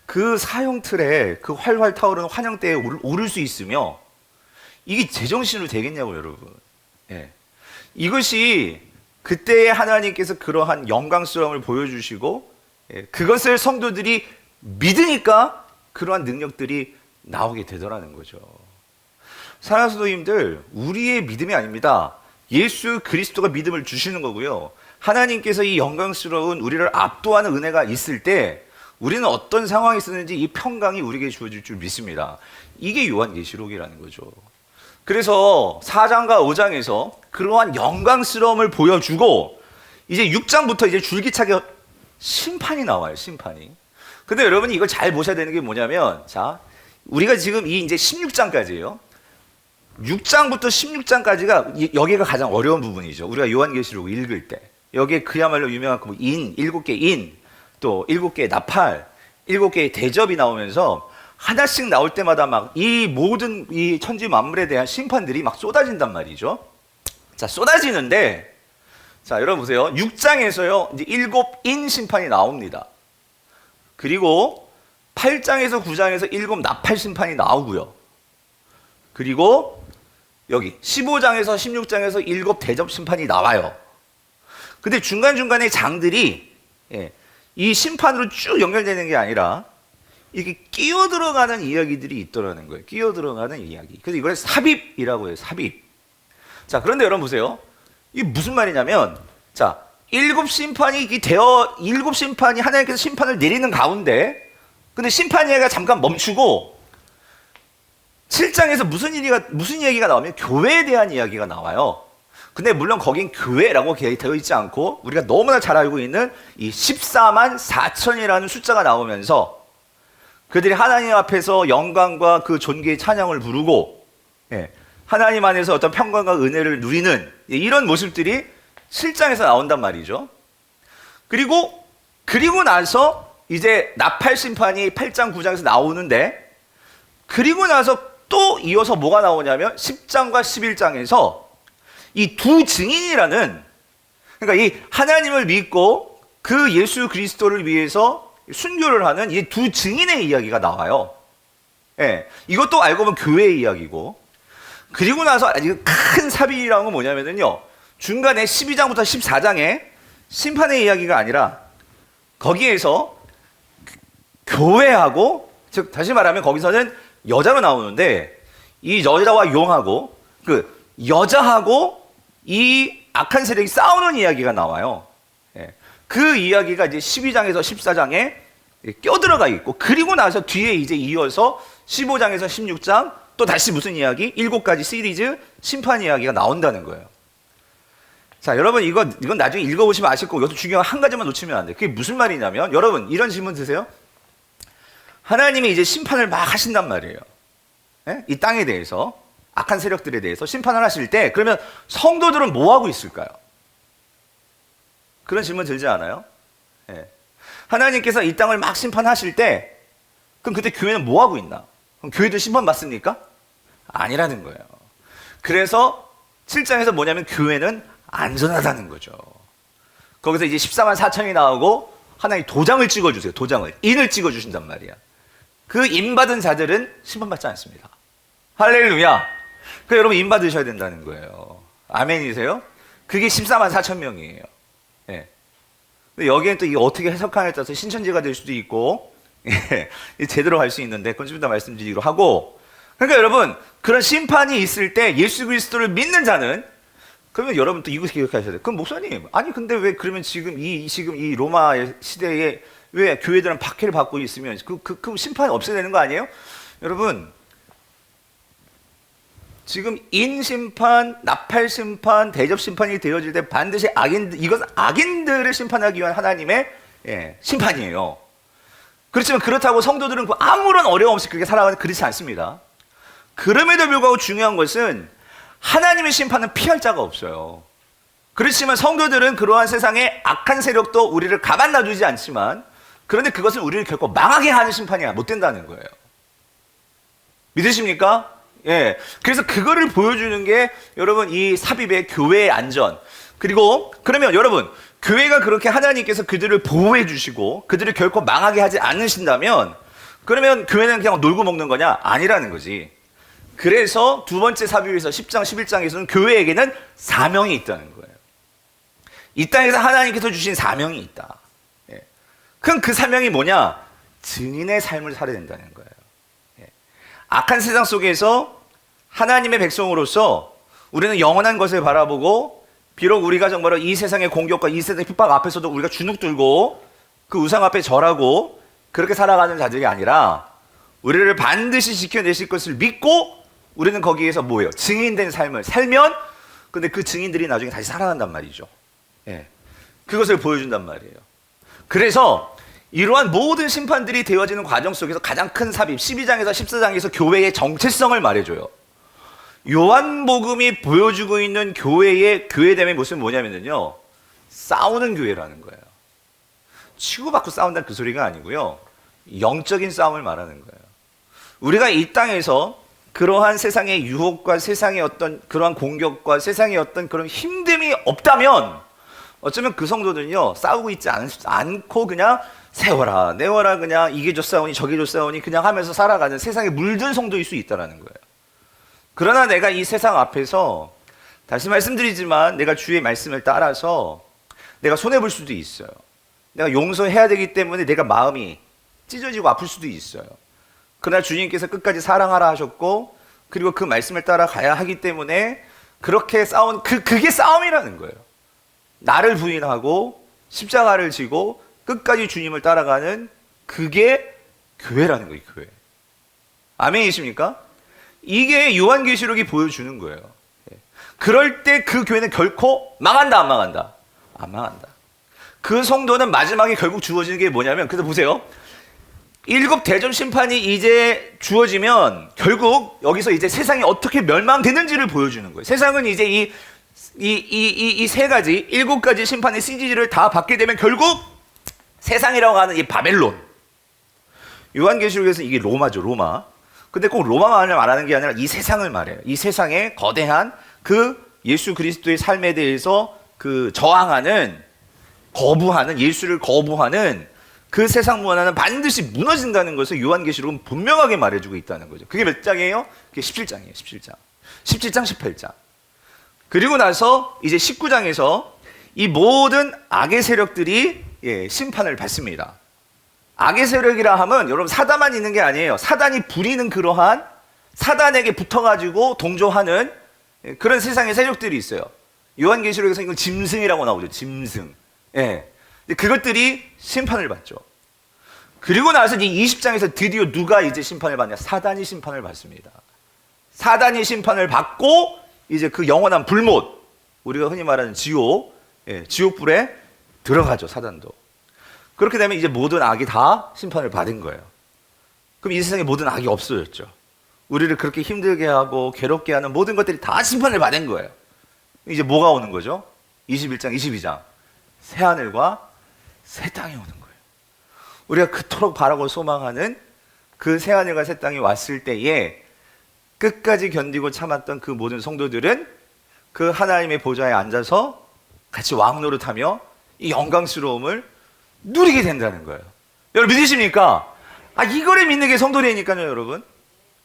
그 사형틀에 그 활활 타오르는 환영대에 오를 수 있으며 이게 제정신으로 되겠냐고 여러분. 예. 이것이 그때의 하나님께서 그러한 영광스러움을 보여주시고 그것을 성도들이 믿으니까 그러한 능력들이 나오게 되더라는 거죠. 사랑하는 성도님들, 우리의 믿음이 아닙니다. 예수 그리스도가 믿음을 주시는 거고요. 하나님께서 이 영광스러운 우리를 압도하는 은혜가 있을 때 우리는 어떤 상황이 있었는지 이 평강이 우리에게 주어질 줄 믿습니다. 이게 요한계시록이라는 거죠. 그래서 4장과 5장에서 그러한 영광스러움을 보여주고 이제 6장부터 이제 줄기차게 심판이 나와요. 심판이. 근데 여러분이 이걸 잘 보셔야 되는 게 뭐냐면 자, 우리가 지금 이 이제 16장까지예요. 6장부터 16장까지가 여기가 가장 어려운 부분이죠. 우리가 요한계시록을 읽을 때. 여기에 그야말로 유명한 그 인, 7개 인, 또 7개의 나팔, 7개의 대접이 나오면서 하나씩 나올 때마다 막 이 모든 이 천지 만물에 대한 심판들이 막 쏟아진단 말이죠. 자, 쏟아지는데 자, 여러분 보세요. 6장에서요. 이제 7인 심판이 나옵니다. 그리고 8장에서 9장에서 7 나팔 심판이 나오고요. 그리고 여기 15장에서 16장에서 7 대접 심판이 나와요. 근데 중간중간에 장들이 이 심판으로 쭉 연결되는 게 아니라 이게 끼어 들어가는 이야기들이 있더라는 거예요. 끼어 들어가는 이야기. 그래서 이걸 삽입이라고 해요. 삽입. 자, 그런데 여러분 보세요. 이게 무슨 말이냐면, 자, 7 심판이 되어 7 심판이 하나님께서 심판을 내리는 가운데, 근데 심판 이야기가 잠깐 멈추고 7장에서 무슨 얘기가 나오면 교회에 대한 이야기가 나와요. 근데 물론 거긴 교회라고 되어 있지 않고 우리가 너무나 잘 알고 있는 이 14만 4천이라는 숫자가 나오면서 그들이 하나님 앞에서 영광과 그 존귀의 찬양을 부르고 하나님 안에서 어떤 평강과 은혜를 누리는 이런 모습들이 7장에서 나온단 말이죠. 그리고 나서 이제 나팔 심판이 8장 9장에서 나오는데 그리고 나서 또 이어서 뭐가 나오냐면 10장과 11장에서 이 두 증인이라는, 그러니까 이 하나님을 믿고 그 예수 그리스도를 위해서 순교를 하는 이 두 증인의 이야기가 나와요. 이것도 알고 보면 교회의 이야기고. 그리고 나서 아주 큰 삽입이라는 건 뭐냐면요, 중간에 12장부터 14장에 심판의 이야기가 아니라 거기에서 교회하고, 즉 다시 말하면 거기서는 여자로 나오는데 이 여자와 용하고 그 여자하고 이 악한 세력이 싸우는 이야기가 나와요. 그 이야기가 이제 12장에서 14장에 껴들어가 있고, 그리고 나서 뒤에 이제 이어서 15장에서 16장 또 다시 무슨 이야기? 7가지 시리즈 심판 이야기가 나온다는 거예요. 자, 여러분 이건 나중에 읽어보시면 아실 거고, 여기서 중요한 한 가지만 놓치면 안 돼요. 그게 무슨 말이냐면, 여러분 이런 질문 드세요. 하나님이 이제 심판을 막 하신단 말이에요. 이 땅에 대해서, 악한 세력들에 대해서 심판을 하실 때, 그러면 성도들은 뭐 하고 있을까요? 그런 질문 들지 않아요? 하나님께서 이 땅을 막 심판하실 때, 그럼 그때 교회는 뭐 하고 있나? 그럼 교회도 심판받습니까? 아니라는 거예요. 그래서 7장에서 뭐냐면 교회는 안전하다는 거죠. 거기서 이제 14만 4천이 나오고 하나님 도장을 찍어주세요. 도장을. 인을 찍어주신단 말이야. 그 인 받은 자들은 심판받지 않습니다. 할렐루야. 그 여러분 인 받으셔야 된다는 거예요. 아멘이세요? 그게 14만 4천 명이에요. 예. 근데 여기엔 또 이게 어떻게 해석하냐에 따라서 신천지가 될 수도 있고, 예. 제대로 갈 수 있는데, 그건 좀 이따 말씀드리기로 하고. 그러니까 여러분, 그런 심판이 있을 때 예수 그리스도를 믿는 자는, 그러면 여러분 또 이거 기억하셔야 돼요. 그럼 목사님, 아니 근데 왜 그러면 지금 이 로마 시대에 왜 교회들은 박해를 받고 있으면 그 심판이 없어야 되는 거 아니에요? 여러분, 지금 인심판, 나팔심판, 대접심판이 되어질 때 반드시 이것은 악인들을 심판하기 위한 하나님의 심판이에요. 그렇지만 그렇다고 성도들은 아무런 어려움 없이 그렇게 살아가는 그렇지 않습니다. 그럼에도 불구하고 중요한 것은 하나님의 심판은 피할 자가 없어요. 그렇지만 성도들은 그러한 세상의 악한 세력도 우리를 가만 놔두지 않지만, 그런데 그것은 우리를 결코 망하게 하는 심판이 못 된다는 거예요. 믿으십니까? 예. 그래서 그거를 보여주는 게 여러분 이 삽입의 교회의 안전. 그리고 그러면 여러분 교회가 그렇게 하나님께서 그들을 보호해 주시고 그들을 결코 망하게 하지 않으신다면, 그러면 교회는 그냥 놀고 먹는 거냐? 아니라는 거지. 그래서 두 번째 삽입에서 10장 11장에서는 교회에게는 사명이 있다는 거예요. 이 땅에서 하나님께서 주신 사명이 있다. 예. 그럼 그 사명이 뭐냐? 증인의 삶을 살아야 된다는 거예요. 예. 악한 세상 속에서 하나님의 백성으로서 우리는 영원한 것을 바라보고, 비록 우리가 정말로 이 세상의 공격과 이 세상의 핍박 앞에서도 우리가 주눅 들고 그 우상 앞에 절하고 그렇게 살아가는 자들이 아니라, 우리를 반드시 지켜내실 것을 믿고 우리는 거기에서 뭐예요? 증인된 삶을 살면, 근데 그 증인들이 나중에 다시 살아난단 말이죠. 예. 그것을 보여준단 말이에요. 그래서 이러한 모든 심판들이 되어지는 과정 속에서 가장 큰 삽입 12장에서 14장에서 교회의 정체성을 말해줘요. 요한복음이 보여주고 있는 교회의 교회됨의 모습은 뭐냐면요, 싸우는 교회라는 거예요. 치고받고 싸운다는 그 소리가 아니고요, 영적인 싸움을 말하는 거예요. 우리가 이 땅에서 그러한 세상의 유혹과 세상의 어떤 그러한 공격과 세상의 어떤 그런 힘듦이 없다면, 어쩌면 그 성도들은요 싸우고 있지 않고 그냥 세워라 내워라, 그냥 이게 좋사오니 저게 좋사오니 그냥 하면서 살아가는 세상에 물든 성도일 수 있다는 거예요. 그러나 내가 이 세상 앞에서 다시 말씀드리지만, 내가 주의 말씀을 따라서 내가 손해볼 수도 있어요. 내가 용서해야 되기 때문에 내가 마음이 찢어지고 아플 수도 있어요. 그러나 주님께서 끝까지 사랑하라 하셨고, 그리고 그 말씀을 따라가야 하기 때문에 그렇게 싸운 그게 싸움이라는 거예요. 나를 부인하고 십자가를 지고 끝까지 주님을 따라가는 그게 교회라는 거예요. 교회. 아멘이십니까? 이게 요한계시록이 보여주는 거예요. 그럴 때 그 교회는 결코 망한다 안 망한다? 안 망한다. 그 성도는 마지막에 결국 주어지는 게 뭐냐면, 그래서 보세요. 7 대접 심판이 이제 주어지면 결국 여기서 이제 세상이 어떻게 멸망되는지를 보여주는 거예요. 세상은 이제 이 세 가지, 7가지 심판의 시리즈를 다 받게 되면 결국 세상이라고 하는 이 바벨론. 요한계시록에서 이게 로마죠, 로마. 근데 꼭 로마만 말하는 게 아니라 이 세상을 말해요. 이 세상의 거대한 그 예수 그리스도의 삶에 대해서 그 저항하는, 거부하는, 예수를 거부하는 그 세상 문화는 반드시 무너진다는 것을 요한계시록은 분명하게 말해주고 있다는 거죠. 그게 몇 장이에요? 그게 17장이에요. 17장. 17장, 18장. 그리고 나서 이제 19장에서 이 모든 악의 세력들이 심판을 받습니다. 악의 세력이라 하면 여러분 사단만 있는 게 아니에요. 사단이 부리는 그러한 사단에게 붙어가지고 동조하는 그런 세상의 세력들이 있어요. 요한계시록에서 이건 짐승이라고 나오죠. 짐승. 예. 그것들이 심판을 받죠. 그리고 나서 이 20장에서 드디어 누가 이제 심판을 받냐? 사단이 심판을 받습니다. 사단이 심판을 받고 이제 그 영원한 불못, 우리가 흔히 말하는 지옥, 지옥불에 들어가죠. 사단도. 그렇게 되면 이제 모든 악이 다 심판을 받은 거예요. 그럼 이 세상에 모든 악이 없어졌죠. 우리를 그렇게 힘들게 하고 괴롭게 하는 모든 것들이 다 심판을 받은 거예요. 이제 뭐가 오는 거죠? 21장, 22장. 새하늘과 새 땅이 오는 거예요. 우리가 그토록 바라고 소망하는 그 새하늘과 새 땅이 왔을 때에 끝까지 견디고 참았던 그 모든 성도들은 그 하나님의 보좌에 앉아서 같이 왕노릇하며 이 영광스러움을 누리게 된다는 거예요. 여러분 믿으십니까? 이거를 믿는 게 성도라니까요, 여러분.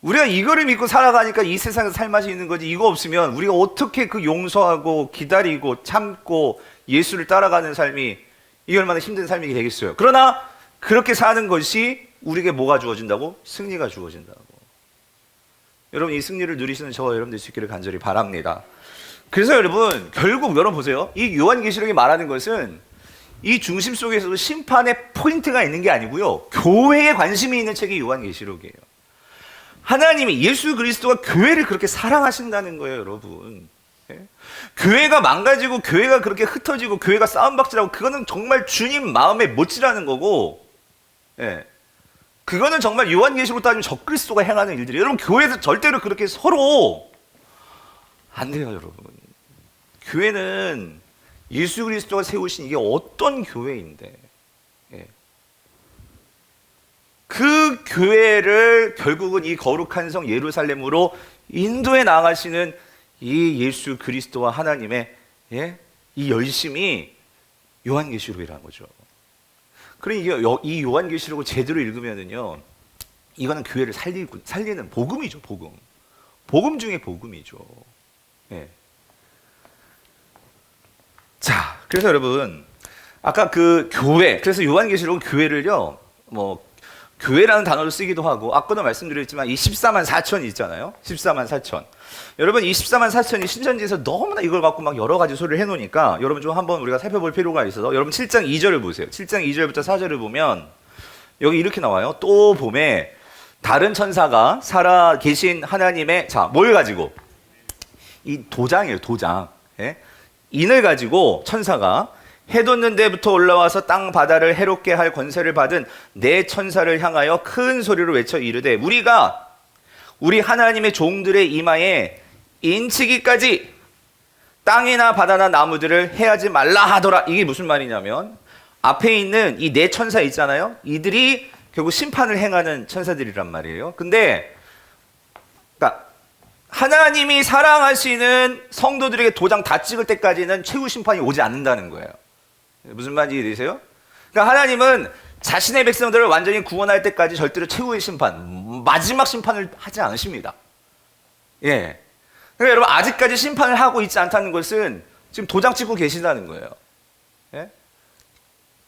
우리가 이거를 믿고 살아가니까 이 세상에서 살맛이 있는 거지, 이거 없으면 우리가 어떻게 그 용서하고 기다리고 참고 예수를 따라가는 삶이, 이게 얼마나 힘든 삶이 되겠어요. 그러나 그렇게 사는 것이 우리에게 뭐가 주어진다고? 승리가 주어진다고. 여러분 이 승리를 누리시는 저와 여러분 될 수 있기를 간절히 바랍니다. 그래서 여러분 결국 여러분 보세요. 이 요한계시록이 말하는 것은 이 중심 속에서도 심판의 포인트가 있는 게 아니고요, 교회에 관심이 있는 책이 요한계시록이에요. 하나님이, 예수 그리스도가 교회를 그렇게 사랑하신다는 거예요, 여러분. 교회가 망가지고 교회가 그렇게 흩어지고 교회가 싸움박질하고, 그거는 정말 주님 마음에 못지라는 거고, 그거는 정말 요한계시록 따지면 적그리스도가 행하는 일들이에요. 여러분 교회에서 절대로 그렇게 서로 안 돼요, 여러분. 교회는 예수 그리스도가 세우신 이게 어떤 교회인데, 그 교회를 결국은 이 거룩한 성 예루살렘으로 인도해 나가시는 이 예수 그리스도와 하나님의 이 열심이 요한계시록이라는 거죠. 그러니까 이 요한계시록을 제대로 읽으면은요, 이거는 교회를 살리는 복음이죠, 복음. 복음 중에 복음이죠. 자, 그래서 여러분 아까 그 교회, 그래서 요한계시록은 교회를요, 교회라는 단어를 쓰기도 하고, 아까도 말씀드렸지만 이 14만 4천이 있잖아요. 14만 4천. 여러분 이 14만 4천이 신천지에서 너무나 이걸 갖고 막 여러 가지 소리를 해놓으니까 여러분 좀 한번 우리가 살펴볼 필요가 있어서, 여러분 7장 2절을 보세요. 7장 2절부터 4절을 보면 여기 이렇게 나와요. 또 봄에 다른 천사가 살아 계신 하나님의, 자, 뭘 가지고? 이 도장이에요, 도장. 인을 가지고 천사가 해 돋는 데부터 올라와서 땅 바다를 해롭게 할 권세를 받은 네 천사를 향하여 큰 소리로 외쳐 이르되, 우리가 우리 하나님의 종들의 이마에 인치기까지 땅이나 바다나 나무들을 해하지 말라 하더라. 이게 무슨 말이냐면, 앞에 있는 이 네 천사 있잖아요, 이들이 결국 심판을 행하는 천사들이란 말이에요. 근데 그러니까 하나님이 사랑하시는 성도들에게 도장 다 찍을 때까지는 최후 심판이 오지 않는다는 거예요. 무슨 말인지 이해되세요? 그러니까 하나님은 자신의 백성들을 완전히 구원할 때까지 절대로 최후의 심판, 마지막 심판을 하지 않으십니다. 그러니까 여러분 아직까지 심판을 하고 있지 않다는 것은 지금 도장 찍고 계신다는 거예요.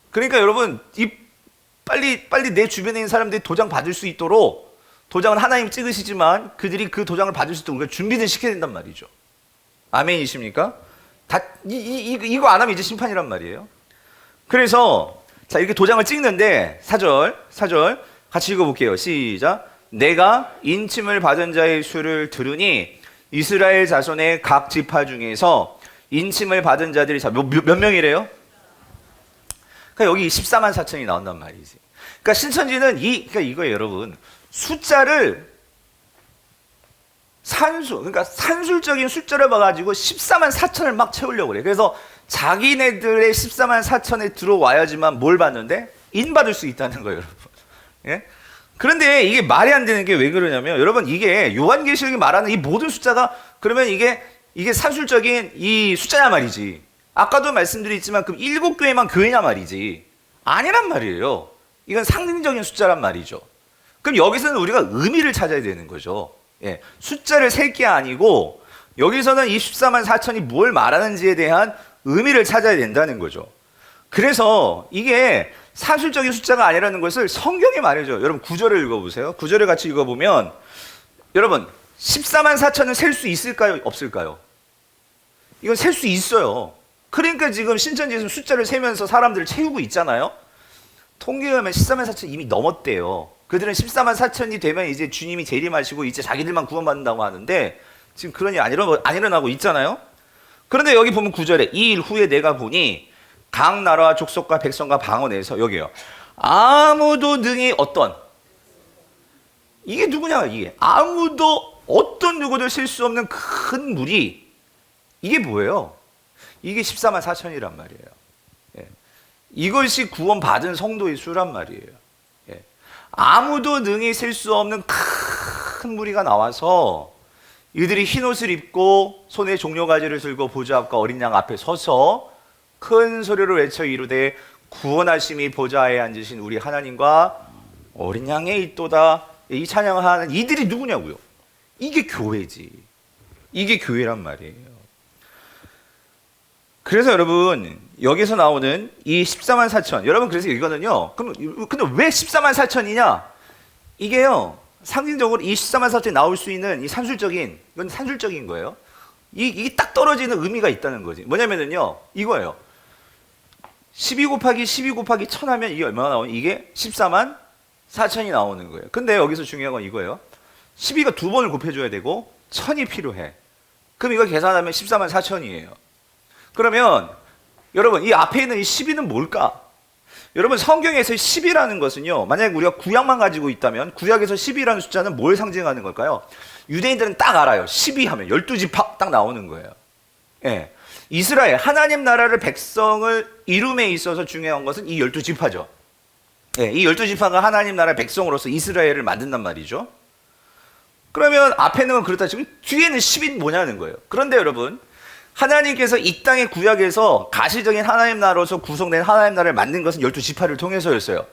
그러니까 여러분 빨리 내 주변에 있는 사람들이 도장 받을 수 있도록, 도장은 하나님 찍으시지만 그들이 그 도장을 받을 수 있도록 우리가 준비를 시켜야 된단 말이죠. 아멘이십니까? 이거 안 하면 이제 심판이란 말이에요. 그래서 자, 이렇게 도장을 찍는데 4절 같이 읽어볼게요. 시작. 내가 인침을 받은 자의 수를 들으니 이스라엘 자손의 각 지파 중에서 인침을 받은 자들이 몇 명이래요? 그러니까 여기 14만 4천이 나온단 말이지. 그러니까 신천지는 그러니까 이거예요, 여러분. 숫자를 그러니까 산술적인 숫자를 봐가지고 14만 4천을 막 채우려고 그래. 그래서 자기네들의 14만 4천에 들어와야지만 뭘 받는데? 인 받을 수 있다는 거예요, 여러분. 그런데 이게 말이 안 되는 게 왜 그러냐면, 여러분 이게 요한계시록이 말하는 이 모든 숫자가, 그러면 이게 산술적인 이 숫자냐 말이지. 아까도 말씀드렸지만 그럼 7교회만 교회냐 말이지. 아니란 말이에요. 이건 상징적인 숫자란 말이죠. 그럼 여기서는 우리가 의미를 찾아야 되는 거죠. 숫자를 셀 게 아니고 여기서는 이 14만 4천이 뭘 말하는지에 대한 의미를 찾아야 된다는 거죠. 그래서 이게 사실적인 숫자가 아니라는 것을 성경이 말해줘요. 여러분 9절을 읽어보세요. 9절을 같이 읽어보면, 여러분 14만 4천은 셀 수 있을까요? 없을까요? 이건 셀 수 있어요. 그러니까 지금 신천지에서 숫자를 세면서 사람들을 채우고 있잖아요. 통계하면 14만 4천 이미 넘었대요. 그들은 14만 4천이 되면 이제 주님이 재림하시고 이제 자기들만 구원받는다고 하는데, 지금 그런 일이 안 일어나고 있잖아요. 그런데 여기 보면 9절에 이 일 후에 내가 보니 각 나라와 족속과 백성과 방언에서, 여기요, 아무도 능히 이게 누구냐, 이게 아무도 어떤 누구도 셀 수 없는 큰 물이, 이게 뭐예요? 이게 14만 4천이란 말이에요. 이것이 구원받은 성도의 수란 말이에요. 아무도 능히 셀 수 없는 큰 무리가 나와서 이들이 흰옷을 입고 손에 종려가지를 들고 보좌 앞과 어린 양 앞에 서서 큰 소리로 외쳐 이르되 구원하심이 보좌에 앉으신 우리 하나님과 어린 양의 있도다. 이 찬양하는 이들이 누구냐고요? 이게 교회지. 이게 교회란 말이에요. 그래서 여러분 여기서 나오는 이 14만 4천, 여러분 그래서 이거는요, 근데 왜 14만 4천이냐? 이게요, 상징적으로 이 14만 4천이 나올 수 있는 이 이건 산술적인 거예요. 이게 딱 떨어지는 의미가 있다는 거지. 뭐냐면은요, 이거예요. 12 곱하기 12 곱하기 1000 하면 이게 얼마나 나오니? 이게 14만 4천이 나오는 거예요. 근데 여기서 중요한 건 이거예요. 12가 두 번을 곱해줘야 되고 1000이 필요해. 그럼 이거 계산하면 14만 4천이에요. 그러면 여러분 이 앞에 있는 이 12는 뭘까? 여러분 성경에서 10이라는 것은요, 만약에 우리가 구약만 가지고 있다면 구약에서 10이라는 숫자는 뭘 상징하는 걸까요? 유대인들은 딱 알아요. 12 하면 12지파 딱 나오는 거예요. 예. 이스라엘 하나님 나라를 백성을 이룸에 있어서 중요한 것은 이 12지파죠. 예, 이 12지파가 하나님 나라의 백성으로서 이스라엘을 만든단 말이죠. 그러면 앞에는 건 그렇다 치고 뒤에는 10이 뭐냐는 거예요. 그런데 여러분 하나님께서 이 땅의 구약에서 가시적인 하나님 나라로서 구성된 하나님 나라를 만든 것은 12지파를 통해서였어요.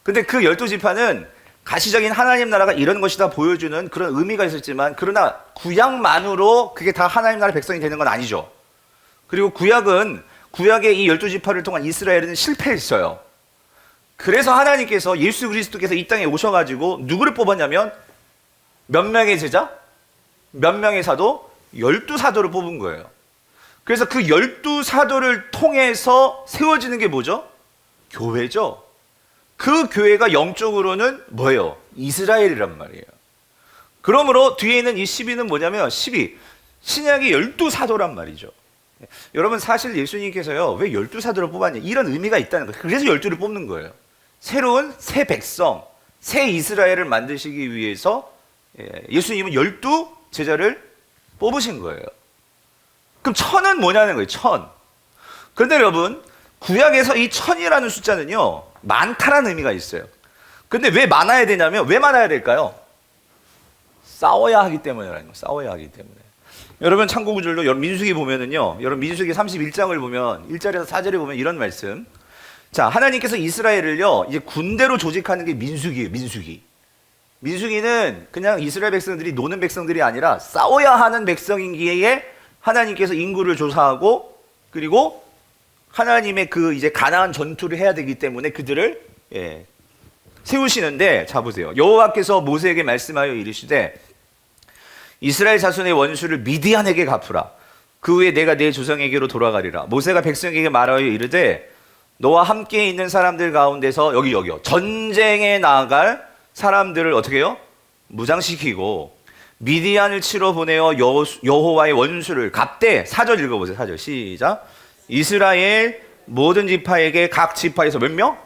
근데 그 12지파는 가시적인 하나님 나라가 이런 것이다 보여주는 그런 의미가 있었지만, 그러나 구약만으로 그게 다 하나님 나라의 백성이 되는 건 아니죠. 그리고 구약의 이 12지파를 통한 이스라엘은 실패했어요. 그래서 하나님께서 예수 그리스도께서 이 땅에 오셔가지고 누구를 뽑았냐면 몇 명의 제자? 몇 명의 사도? 12사도를 뽑은 거예요. 그래서 그 12사도를 통해서 세워지는 게 뭐죠? 교회죠. 그 교회가 영적으로는 뭐예요? 이스라엘이란 말이에요. 그러므로 뒤에 있는 이 12는 뭐냐면 12, 신약의 12사도란 말이죠. 여러분 사실 예수님께서요, 왜 12사도를 뽑았냐, 이런 의미가 있다는 거예요. 그래서 12를 뽑는 거예요. 새로운 새 백성, 새 이스라엘을 만드시기 위해서 예수님은 12 제자를 뽑으신 거예요. 그럼 1000은 뭐냐는 거예요. 1000. 그런데 여러분 구약에서 이 1000이라는 숫자는요, 많다라는 의미가 있어요. 근데 왜 많아야 되냐면, 왜 많아야 될까요? 싸워야 하기 때문이라는 거예요. 싸워야 하기 때문에. 여러분 참고 구절로 여러분 민수기 보면은요, 여러분 민수기 31장을 보면 1절에서 4절에 보면 이런 말씀. 자, 하나님께서 이스라엘을요 이제 군대로 조직하는 게 민수기예요. 민수기는 그냥 이스라엘 백성들이 노는 백성들이 아니라 싸워야 하는 백성이기에 하나님께서 인구를 조사하고, 그리고 하나님의 그 이제 가나안 전투를 해야 되기 때문에 그들을 세우시는데, 자 보세요. 여호와께서 모세에게 말씀하여 이르시되 이스라엘 자손의 원수를 미디안에게 갚으라. 그 후에 내가 내 조상에게로 돌아가리라. 모세가 백성에게 말하여 이르되 너와 함께 있는 사람들 가운데서 여기요 전쟁에 나아갈 사람들을 어떻게 해요? 무장시키고 미디안을 치러 보내어 여호와의 원수를 갚되. 4절 읽어보세요. 4절 시작. 이스라엘 모든 지파에게 각 지파에서 몇 명?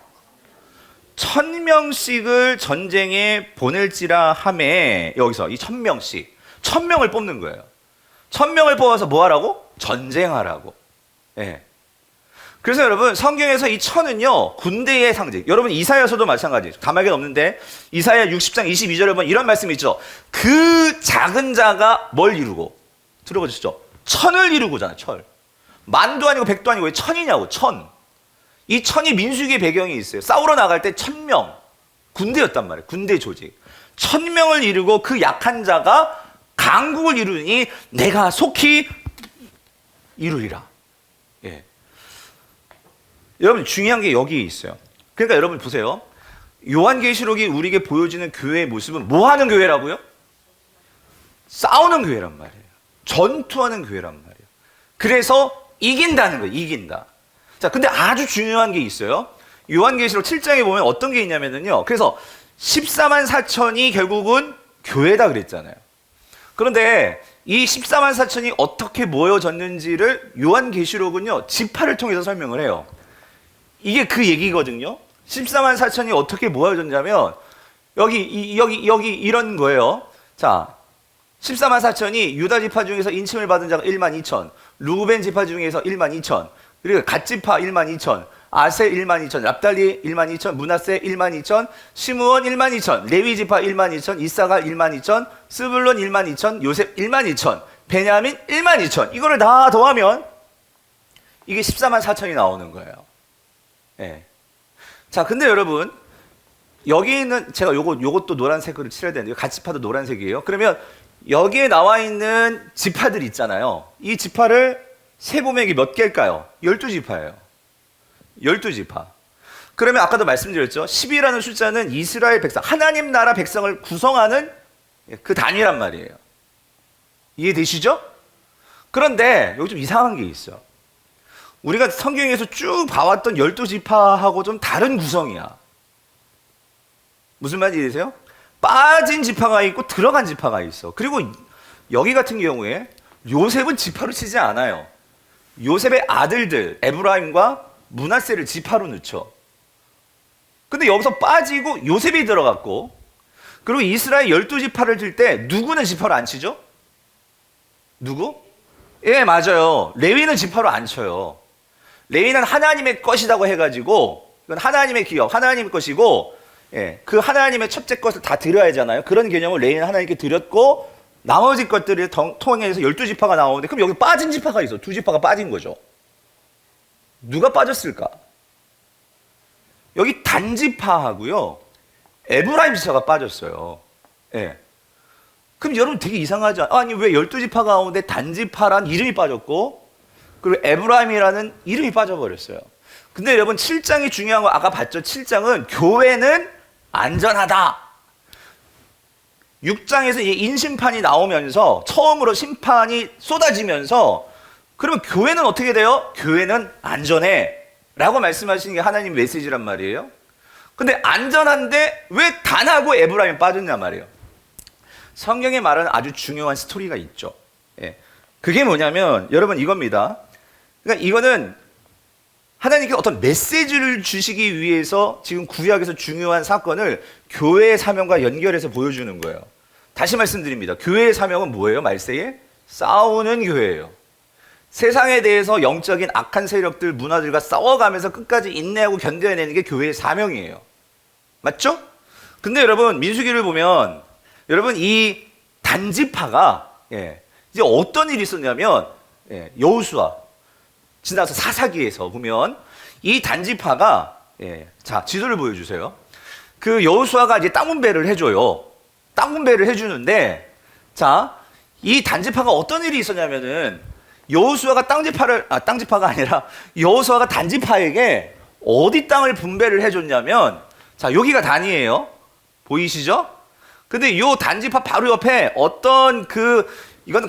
1000명씩을 전쟁에 보낼지라 하매. 여기서 이 1000명씩 1000명을 뽑는 거예요. 1000명을 뽑아서 뭐 하라고? 전쟁하라고. 예. 그래서 여러분 성경에서 이 1000은요 군대의 상징. 여러분 이사야서도 마찬가지. 가망이 없는데 이사야 60장 22절에 보면 이런 말씀이 있죠. 그 작은 자가 뭘 이루고, 들어보시죠. 1000을 이루고잖아요. 1000. 만도 아니고 백도 아니고 왜 1000이냐고. 1000. 이 1000이 민수기의 배경이 있어요. 싸우러 나갈 때 1000명 군대였단 말이에요. 군대 조직. 1000명을 이루고 그 약한 자가 강국을 이루니 내가 속히 이루리라. 예. 여러분 중요한 게 여기에 있어요. 그러니까 여러분 보세요. 요한계시록이 우리에게 보여주는 교회의 모습은 뭐 하는 교회라고요? 싸우는 교회란 말이에요. 전투하는 교회란 말이에요. 그래서 이긴다는 거예요. 이긴다. 자, 근데 아주 중요한 게 있어요. 요한계시록 7장에 보면 어떤 게 있냐면요. 그래서 14만 4천이 결국은 교회다 그랬잖아요. 그런데 이 14만 4천이 어떻게 모여졌는지를 요한계시록은요 지파를 통해서 설명을 해요. 이게 그 얘기거든요. 14만 4천이 어떻게 모여졌냐면 여기 이런 거예요. 자, 14만 4천이 유다 지파 중에서 인침을 받은 자가 1만 2천, 루벤 지파 중에서 1만 2천, 그리고 갓 지파 1만 2천, 아세 1만 2천, 납달리 1만 2천, 문하세 1만 2천, 시므온 1만 2천, 레위 지파 1만 2천, 이사갈 1만 2천, 스불론 1만 2천, 요셉 1만 2천, 베냐민 1만 2천. 이거를 다 더하면 이게 14만 4천이 나오는 거예요. 예. 자, 근데 여러분, 여기 있는, 제가 요것도 노란색으로 칠해야 되는데, 갓지파도 노란색이에요. 그러면 여기에 나와 있는 지파들 있잖아요. 이 지파를 세보면 이게 몇 개일까요? 12지파예요. 12지파. 그러면 아까도 말씀드렸죠. 10이라는 숫자는 이스라엘 백성, 하나님 나라 백성을 구성하는 그 단위란 말이에요. 이해되시죠? 그런데 여기 좀 이상한 게 있어. 우리가 성경에서 쭉 봐왔던 12지파하고 좀 다른 구성이야. 무슨 말인지 이해되세요? 빠진 지파가 있고 들어간 지파가 있어. 그리고 여기 같은 경우에 요셉은 지파로 치지 않아요. 요셉의 아들들 에브라임과 므낫세를 지파로 넣죠. 근데 여기서 빠지고 요셉이 들어갔고, 그리고 이스라엘 12지파를 들 때 누구는 지파로 안 치죠? 누구? 예, 맞아요. 레위는 지파로 안 쳐요. 레위는 하나님의 것이라고 해가지고, 이건 하나님의 기업, 하나님의 것이고, 예, 그 하나님의 첫째 것을 다 드려야 하잖아요. 그런 개념을 레위는 하나님께 드렸고, 나머지 것들을 통해서 12지파가 나오는데, 그럼 여기 빠진 지파가 있어. 2지파가 빠진 거죠. 누가 빠졌을까? 여기 단지파하고요, 에브라임 지파가 빠졌어요. 예. 그럼 여러분 되게 이상하지 않아요? 아니, 왜 12지파 가운데 단지파란 이름이 빠졌고, 그리고 에브라임이라는 이름이 빠져버렸어요. 근데 여러분 7장이 중요한 거 아까 봤죠? 7장은 교회는 안전하다. 6장에서 이 인심판이 나오면서 처음으로 심판이 쏟아지면서, 그러면 교회는 어떻게 돼요? 교회는 안전해 라고 말씀하시는 게 하나님 메시지란 말이에요. 근데 안전한데 왜 단하고 에브라임이 빠졌냐 말이에요. 성경에 말하는 아주 중요한 스토리가 있죠. 예. 그게 뭐냐면 여러분 이겁니다. 그러니까 이거는 하나님께 어떤 메시지를 주시기 위해서 지금 구약에서 중요한 사건을 교회의 사명과 연결해서 보여주는 거예요. 다시 말씀드립니다. 교회의 사명은 뭐예요? 말세에 싸우는 교회예요. 세상에 대해서 영적인 악한 세력들, 문화들과 싸워가면서 끝까지 인내하고 견뎌내는 게 교회의 사명이에요. 맞죠? 근데 여러분 민수기를 보면 여러분 이 단지파가 이제 어떤 일이 있었냐면 여호수아 지나서 사사기에서 보면 이 단지파가 자 지도를 보여주세요. 그 여호수아가 이제 땅 분배를 해줘요. 땅 분배를 해주는데 자 이 단지파가 어떤 일이 있었냐면은 여호수아가 땅지파가 아니라 여호수아가 단지파에게 어디 땅을 분배를 해줬냐면 자 여기가 단이에요. 보이시죠? 근데 요 단지파 바로 옆에 어떤 이건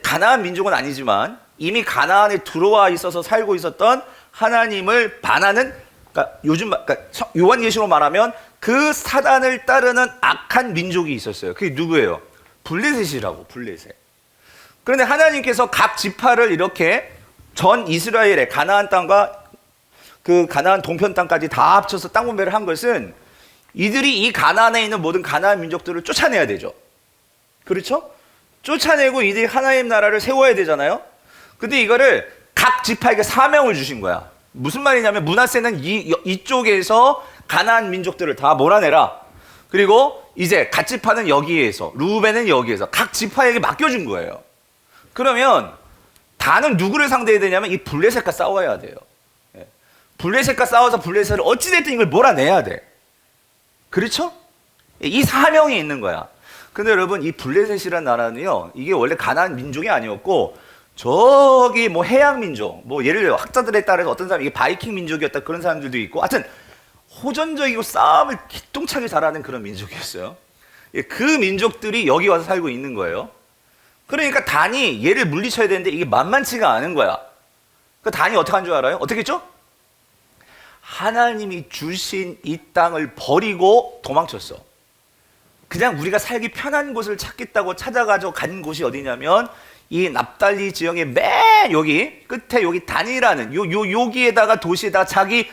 가나안 민족은 아니지만 이미 가나안에 들어와 있어서 살고 있었던 하나님을 반하는, 그러니까 요한계시로 말하면 그 사단을 따르는 악한 민족이 있었어요. 그게 누구예요? 블레셋이라고, 블레셋. 그런데 하나님께서 각 지파를 이렇게 전 이스라엘의 가나안 땅과 그 가나안 동편 땅까지 다 합쳐서 땅 분배를 한 것은 이들이 이 가나안에 있는 모든 가나안 민족들을 쫓아내야 되죠. 그렇죠? 쫓아내고 이들이 하나님 나라를 세워야 되잖아요. 근데 이거를 각 지파에게 사명을 주신 거야. 무슨 말이냐면 므낫세는 이쪽에서 가나안 민족들을 다 몰아내라. 그리고 이제 갓 지파는 여기에서, 루벤은 여기에서 각 지파에게 맡겨준 거예요. 그러면 다는 누구를 상대해야 되냐면 이 블레셋과 싸워야 돼요. 블레셋과 싸워서 블레셋을 어찌됐든 이걸 몰아내야 돼. 그렇죠? 이 사명이 있는 거야. 근데 여러분 이 블레셋이라는 나라는요, 이게 원래 가나안 민족이 아니었고 저기 뭐 해양 민족, 뭐 예를 들어 학자들에 따라서 어떤 사람이 이게 바이킹 민족이었다 그런 사람들도 있고, 하여튼 호전적이고 싸움을 기똥차게 잘하는 그런 민족이었어요. 그 민족들이 여기 와서 살고 있는 거예요. 그러니까 단이 얘를 물리쳐야 되는데 이게 만만치가 않은 거야. 그 단이 어떻게 한 줄 알아요? 어떻게 했죠? 하나님이 주신 이 땅을 버리고 도망쳤어. 그냥 우리가 살기 편한 곳을 찾겠다고 찾아가지고 간 곳이 어디냐면 이 납달리 지역의 맨 여기 끝에 여기 단이라는 여기에다가 도시에다가 자기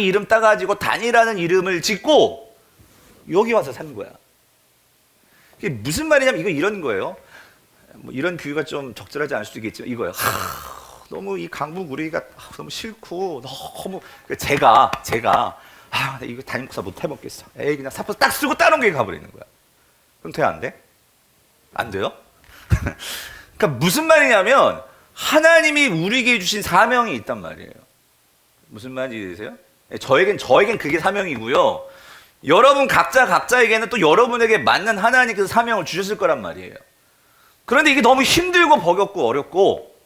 이름 따가지고 단이라는 이름을 짓고 여기 와서 산 거야. 이게 무슨 말이냐면 이거 이런 거예요. 뭐 이런 비유가 좀 적절하지 않을 수도 있겠지만 이거예요. 너무 이 강북 우리가 너무 싫고 너무 제가 이거 담임목사 못 해먹겠어. 에이 그냥 사포 딱 쓰고 다른 게 가버리는 거야. 그럼 돼 안 돼? 안 돼요? 그러니까 무슨 말이냐면 하나님이 우리에게 주신 사명이 있단 말이에요. 무슨 말인지 이해되세요? 저에겐 그게 사명이고요. 여러분 각자에게는 또 여러분에게 맞는 하나님께서 사명을 주셨을 거란 말이에요. 그런데 이게 너무 힘들고 버겁고 어렵고,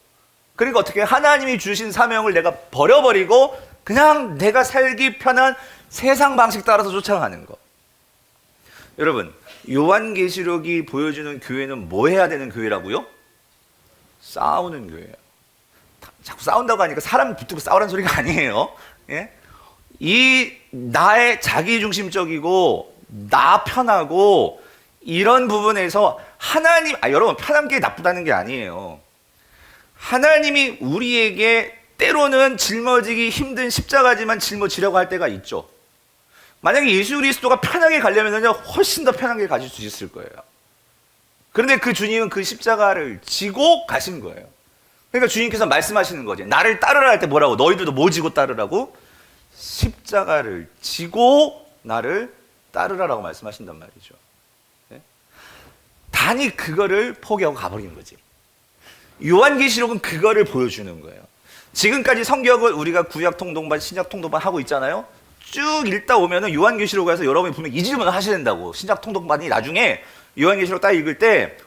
그러니까 어떻게 하나님이 주신 사명을 내가 버려버리고 그냥 내가 살기 편한 세상 방식 따라서 쫓아가는 거. 여러분, 요한계시록이 보여주는 교회는 뭐 해야 되는 교회라고요? 싸우는 교회예요. 자꾸 싸운다고 하니까 사람 붙들고 싸우라는 소리가 아니에요. 예? 이 나의 자기중심적이고 나 편하고 이런 부분에서 하나님, 여러분 편한 게 나쁘다는 게 아니에요. 하나님이 우리에게 때로는 짊어지기 힘든 십자가지만 짊어지려고 할 때가 있죠. 만약에 예수 그리스도가 편하게 가려면요 훨씬 더 편하게 가실 수 있을 거예요. 그런데 그 주님은 그 십자가를 지고 가신 거예요. 그러니까 주님께서 말씀하시는 거지. 나를 따르라 할 때 뭐라고? 너희들도 뭐 지고 따르라고? 십자가를 지고 나를 따르라라고 말씀하신단 말이죠. 네? 단히 그거를 포기하고 가버리는 거지. 요한계시록은 그거를 보여주는 거예요. 지금까지 성경을 우리가 구약 통독반, 신약 통독반 하고 있잖아요. 쭉 읽다 오면은 요한계시록에서 여러분이 분명 이 질문을 하셔야 된다고. 신약 통독반이 나중에 요한계시록 딱 읽을 때,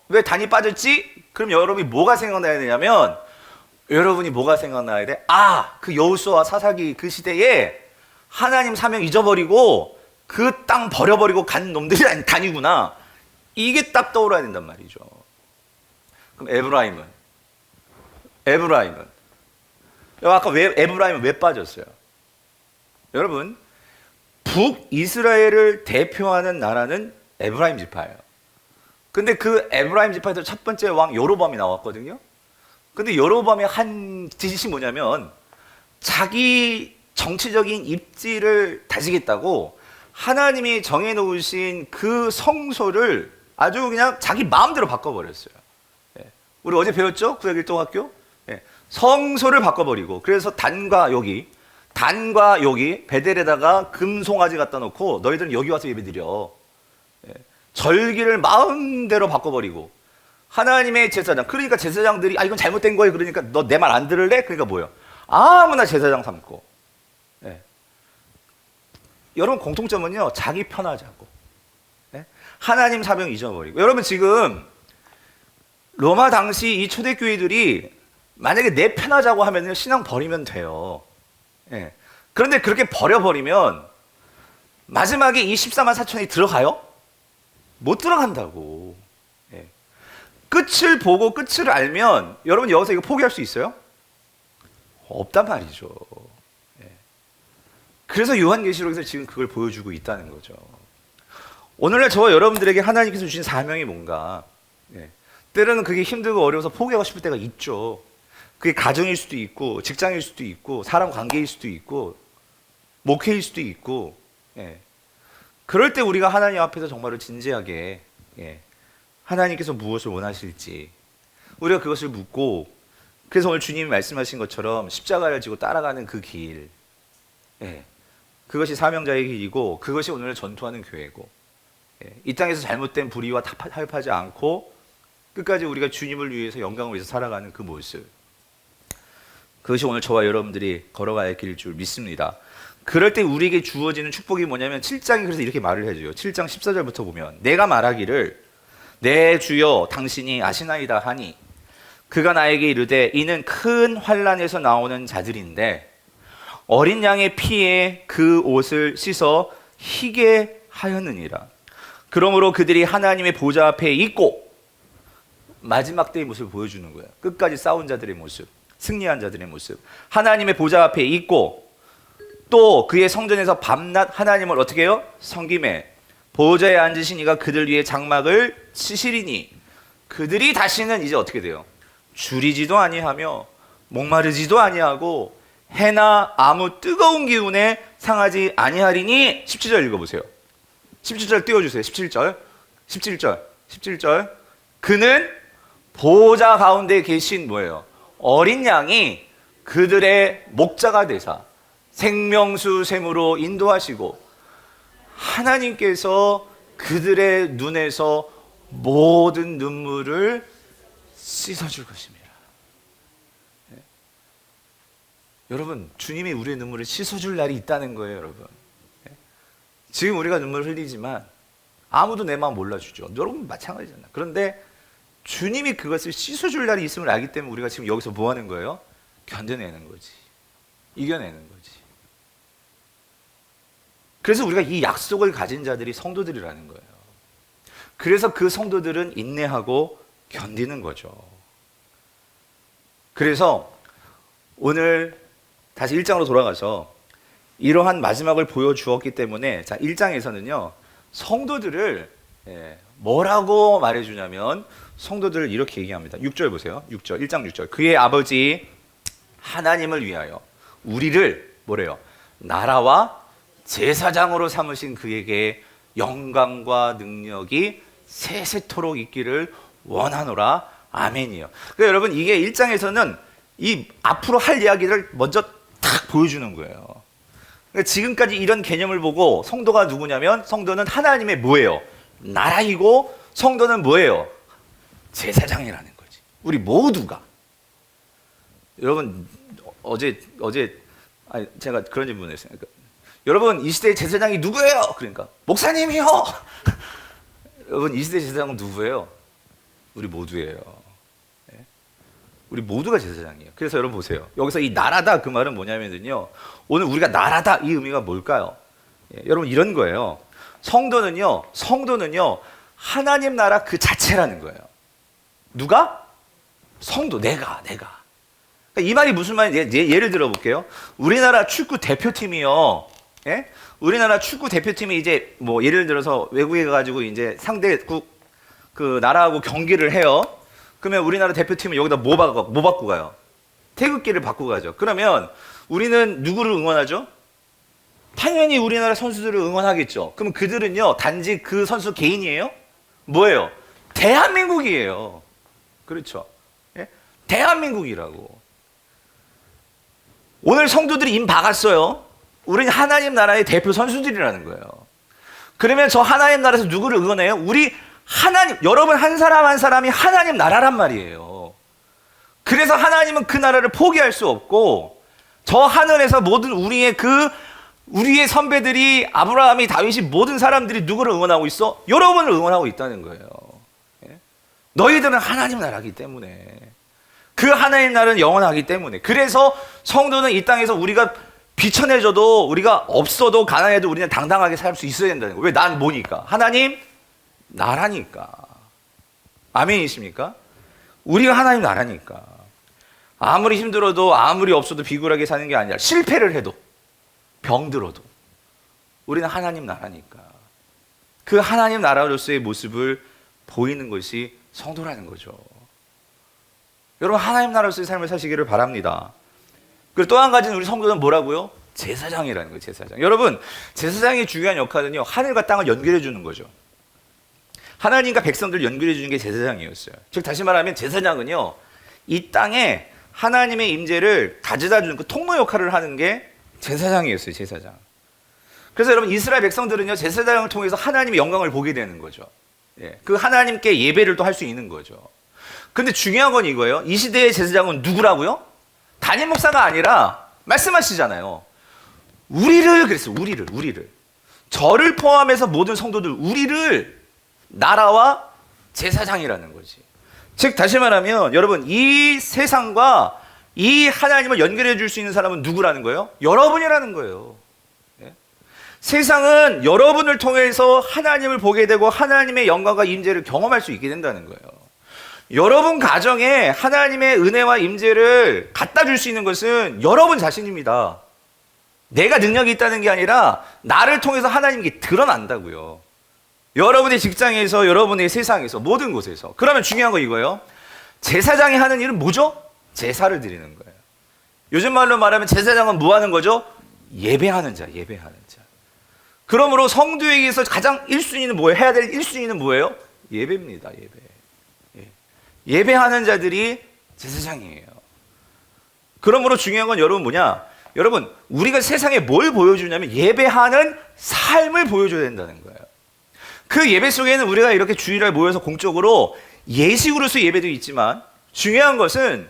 왜 단이 빠졌지? 그럼 여러분이 뭐가 생각나야 되냐면, 여러분이 뭐가 생각나야 돼? 그 여호수아와 사사기 그 시대에 하나님 사명 잊어버리고 그 땅 버려버리고 간 놈들이 단이구나. 이게 딱 떠올라야 된단 말이죠. 그럼 에브라임은 아까 왜 에브라임은 왜 빠졌어요? 여러분, 북이스라엘을 대표하는 나라는 에브라임 지파예요. 근데 그 에브라임 지파에서 첫 번째 왕 여로보암이 나왔거든요. 근데 여로보암의 한 짓이 뭐냐면 자기 정치적인 입지를 다지겠다고 하나님이 정해놓으신 그 성소를 아주 그냥 자기 마음대로 바꿔버렸어요. 우리 어제 배웠죠? 구약일동학교? 성소를 바꿔버리고, 그래서 단과 여기 베델에다가 금송아지 갖다 놓고 너희들은 여기 와서 예배드려. 절기를 마음대로 바꿔버리고, 하나님의 제사장, 그러니까 제사장들이 이건 잘못된 거예요. 그러니까 너 내 말 안 들을래? 그러니까 뭐예요? 아무나 제사장 삼고. 여러분 공통점은요, 자기 편하자고. 하나님 사명 잊어버리고. 여러분 지금 로마 당시 이 초대교회들이 만약에 내 편하자고 하면 신앙 버리면 돼요. 그런데 그렇게 버려버리면 마지막에 이 14만 4천이 들어가요? 못 들어간다고. 끝을 보고 끝을 알면 여러분 여기서 이거 포기할 수 있어요? 없단 말이죠. 그래서 요한계시록에서 지금 그걸 보여주고 있다는 거죠. 오늘날 저와 여러분들에게 하나님께서 주신 사명이 뭔가, 때로는 그게 힘들고 어려워서 포기하고 싶을 때가 있죠. 그게 가정일 수도 있고 직장일 수도 있고 사람 관계일 수도 있고 목회일 수도 있고, 그럴 때 우리가 하나님 앞에서 정말로 진지하게 하나님께서 무엇을 원하실지 우리가 그것을 묻고, 그래서 오늘 주님이 말씀하신 것처럼 십자가를 지고 따라가는 그 길, 그것이 사명자의 길이고 그것이 오늘 전투하는 교회고, 이 땅에서 잘못된 불의와 타협하지 않고 끝까지 우리가 주님을 위해서 영광을 위해서 살아가는 그 모습, 그것이 오늘 저와 여러분들이 걸어가야 할 길일 줄 믿습니다. 그럴 때 우리에게 주어지는 축복이 뭐냐면 7장이 그래서 이렇게 말을 해줘요. 7장 14절부터 보면, 내가 말하기를 내 주여 당신이 아시나이다 하니 그가 나에게 이르되 이는 큰 환난에서 나오는 자들인데 어린 양의 피에 그 옷을 씻어 희게 하였느니라. 그러므로 그들이 하나님의 보좌 앞에 있고, 마지막 때의 모습을 보여주는 거예요. 끝까지 싸운 자들의 모습, 승리한 자들의 모습, 하나님의 보좌 앞에 있고, 또 그의 성전에서 밤낮 하나님을 어떻게 해요? 섬김에 보좌에 앉으신 이가 그들 위에 장막을 치시리니 그들이 다시는 이제 어떻게 돼요? 줄이지도 아니하며 목마르지도 아니하고 해나 아무 뜨거운 기운에 상하지 아니하리니. 17절 읽어보세요. 17절 띄워주세요. 17절. 그는 보좌 가운데 계신 뭐예요? 어린 양이 그들의 목자가 되사 생명수 샘으로 인도하시고 하나님께서 그들의 눈에서 모든 눈물을 씻어줄 것입니다. 여러분, 주님이 우리의 눈물을 씻어줄 날이 있다는 거예요, 여러분. 지금 우리가 눈물을 흘리지만 아무도 내 마음 몰라주죠. 여러분 마찬가지잖아요. 그런데 주님이 그것을 씻어줄 날이 있음을 알기 때문에 우리가 지금 여기서 뭐 하는 거예요? 견뎌내는 거지. 이겨내는 거지. 그래서 우리가 이 약속을 가진 자들이 성도들이라는 거예요. 그래서 그 성도들은 인내하고 견디는 거죠. 그래서 오늘 다시 1장으로 돌아가서 이러한 마지막을 보여주었기 때문에, 자, 1장에서는요 성도들을 뭐라고 말해주냐면 성도들을 이렇게 얘기합니다. 6절 보세요. 6절, 1장 6절. 그의 아버지 하나님을 위하여 우리를 뭐래요? 나라와 제사장으로 삼으신 그에게 영광과 능력이 세세토록 있기를 원하노라. 아멘이요. 그러니까 여러분, 이게 1장에서는 이 앞으로 할 이야기를 먼저 탁 보여주는 거예요. 그러니까 지금까지 이런 개념을 보고 성도가 누구냐면, 성도는 하나님의 뭐예요? 나라이고, 성도는 뭐예요? 제사장이라는 거지. 우리 모두가. 여러분, 어제 제가 그런 질문을 했어요. 그러니까, 여러분, 이 시대의 제사장이 누구예요? 그러니까 목사님이요. 여러분, 이 시대의 제사장은 누구예요? 우리 모두예요. 우리 모두가 제사장이에요. 그래서 여러분 보세요. 여기서 이 나라다 그 말은 뭐냐면요, 오늘 우리가 나라다 이 의미가 뭘까요? 여러분, 이런 거예요. 성도는요 하나님 나라 그 자체라는 거예요. 누가? 성도, 내가. 그러니까 이 말이 무슨 말인지 예를 들어 볼게요. 우리나라 축구 대표팀이요. 우리나라 축구 대표팀이 이제 뭐 예를 들어서 외국에 가가지고 이제 상대국 그 나라하고 경기를 해요. 그러면 우리나라 대표팀은 여기다 뭐 받고 가요? 태극기를 받고 가죠. 그러면 우리는 누구를 응원하죠? 당연히 우리나라 선수들을 응원하겠죠. 그럼 그들은요 단지 그 선수 개인이에요? 뭐예요? 대한민국이에요. 그렇죠? 대한민국이라고. 오늘 성도들이 임 박았어요. 우리는 하나님 나라의 대표 선수들이라는 거예요. 그러면 저 하나님 나라에서 누구를 응원해요? 우리 하나님, 여러분 한 사람 한 사람이 하나님 나라란 말이에요. 그래서 하나님은 그 나라를 포기할 수 없고, 저 하늘에서 모든 우리의 선배들이, 아브라함이, 다윗이, 모든 사람들이 누구를 응원하고 있어? 여러분을 응원하고 있다는 거예요. 너희들은 하나님 나라이기 때문에, 그 하나님 나라는 영원하기 때문에. 그래서 성도는 이 땅에서 우리가 비천해져도, 우리가 없어도, 가난해도 우리는 당당하게 살 수 있어야 된다는 거예요. 왜? 난 뭐니까? 하나님 나라니까. 아멘이십니까? 우리가 하나님 나라니까. 아무리 힘들어도, 아무리 없어도 비굴하게 사는 게 아니라, 실패를 해도, 병들어도 우리는 하나님 나라니까. 그 하나님 나라로서의 모습을 보이는 것이 성도라는 거죠. 여러분, 하나님 나라로서의 삶을 사시기를 바랍니다. 그리고 또 한 가지는 우리 성도는 뭐라고요? 제사장이라는 거예요. 제사장. 여러분, 제사장의 중요한 역할은요, 하늘과 땅을 연결해 주는 거죠. 하나님과 백성들을 연결해 주는 게 제사장이었어요. 즉 다시 말하면 제사장은요, 이 땅에 하나님의 임재를 가져다 주는 그 통로 역할을 하는 게 제사장이었어요. 제사장. 그래서 여러분, 이스라엘 백성들은요 제사장을 통해서 하나님의 영광을 보게 되는 거죠. 그 하나님께 예배를 또 할 수 있는 거죠. 근데 중요한 건 이거예요. 이 시대의 제사장은 누구라고요? 담임 목사가 아니라 말씀하시잖아요. 우리를 그랬어요. 우리를. 저를 포함해서 모든 성도들, 우리를 나라와 제사장이라는 거지. 즉 다시 말하면 여러분, 이 세상과 이 하나님을 연결해 줄 수 있는 사람은 누구라는 거예요? 여러분이라는 거예요. 세상은 여러분을 통해서 하나님을 보게 되고 하나님의 영광과 임재를 경험할 수 있게 된다는 거예요. 여러분 가정에 하나님의 은혜와 임재를 갖다 줄 수 있는 것은 여러분 자신입니다. 내가 능력이 있다는 게 아니라 나를 통해서 하나님께 드러난다고요. 여러분의 직장에서, 여러분의 세상에서, 모든 곳에서. 그러면 중요한 거 이거예요. 제사장이 하는 일은 뭐죠? 제사를 드리는 거예요. 요즘 말로 말하면 제사장은 뭐 하는 거죠? 예배하는 자. 그러므로 성도에게서 가장 1순위는 뭐예요? 해야 될 1순위는 뭐예요? 예배입니다. 예배하는 자들이 제사장이에요. 그러므로 중요한 건 여러분 뭐냐? 여러분, 우리가 세상에 뭘 보여주냐면 예배하는 삶을 보여줘야 된다는 거예요. 그 예배 속에는 우리가 이렇게 주일날 모여서 공적으로 예식으로서 예배도 있지만, 중요한 것은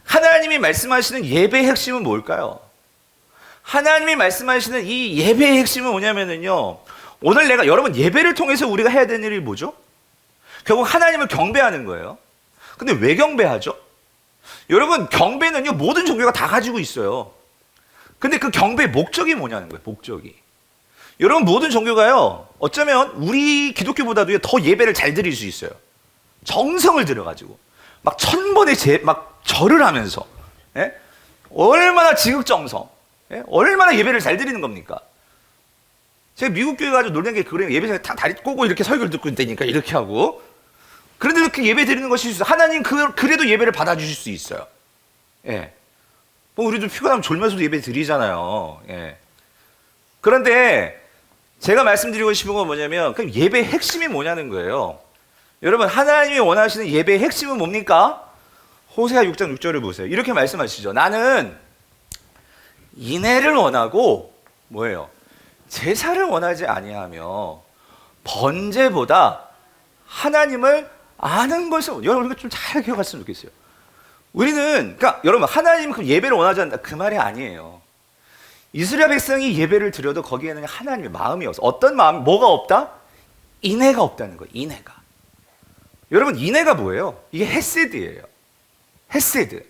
하나님이 말씀하시는 예배의 핵심은 뭘까요? 하나님이 말씀하시는 이 예배의 핵심은 뭐냐면요, 오늘 내가 여러분 예배를 통해서 우리가 해야 되는 일이 뭐죠? 결국 하나님을 경배하는 거예요. 근데 왜 경배하죠? 여러분 경배는요 모든 종교가 다 가지고 있어요. 근데 그 경배의 목적이 뭐냐는 거예요. 목적이. 여러분 모든 종교가요 어쩌면 우리 기독교보다도 더 예배를 잘 드릴 수 있어요. 정성을 들여가지고 막 1000번의 막 절을 하면서, 예? 얼마나 지극정성, 예? 얼마나 예배를 잘 드리는 겁니까? 제가 미국 교회 가지고 놀란 게 그래요. 예배장에 다 다리 꼬고 이렇게 설교를 듣고 있다니까 이렇게 하고. 그런데 이렇게 예배 드리는 것이 있어요. 하나님 그래도 예배를 받아주실 수 있어요. 예. 뭐 우리도 피곤하면 졸면서도 예배 드리잖아요. 예. 그런데 제가 말씀드리고 싶은 건 뭐냐면 그럼 예배의 핵심이 뭐냐는 거예요. 여러분 하나님이 원하시는 예배의 핵심은 뭡니까? 호세아 6장 6절을 보세요. 이렇게 말씀하시죠. 나는 인애를 원하고 뭐예요? 제사를 원하지 아니하며 번제보다 하나님을 아는 것을, 여러분 이거 좀 잘 기억했으면 좋겠어요. 우리는 그러니까 여러분 하나님 그 예배를 원하지 않는다 그 말이 아니에요. 이스라엘 백성이 예배를 드려도 거기에는 하나님의 마음이 없어. 어떤 마음? 뭐가 없다? 인애가 없다는 거예요. 인애가. 여러분 인애가 뭐예요? 이게 헤세드예요. 헤세드.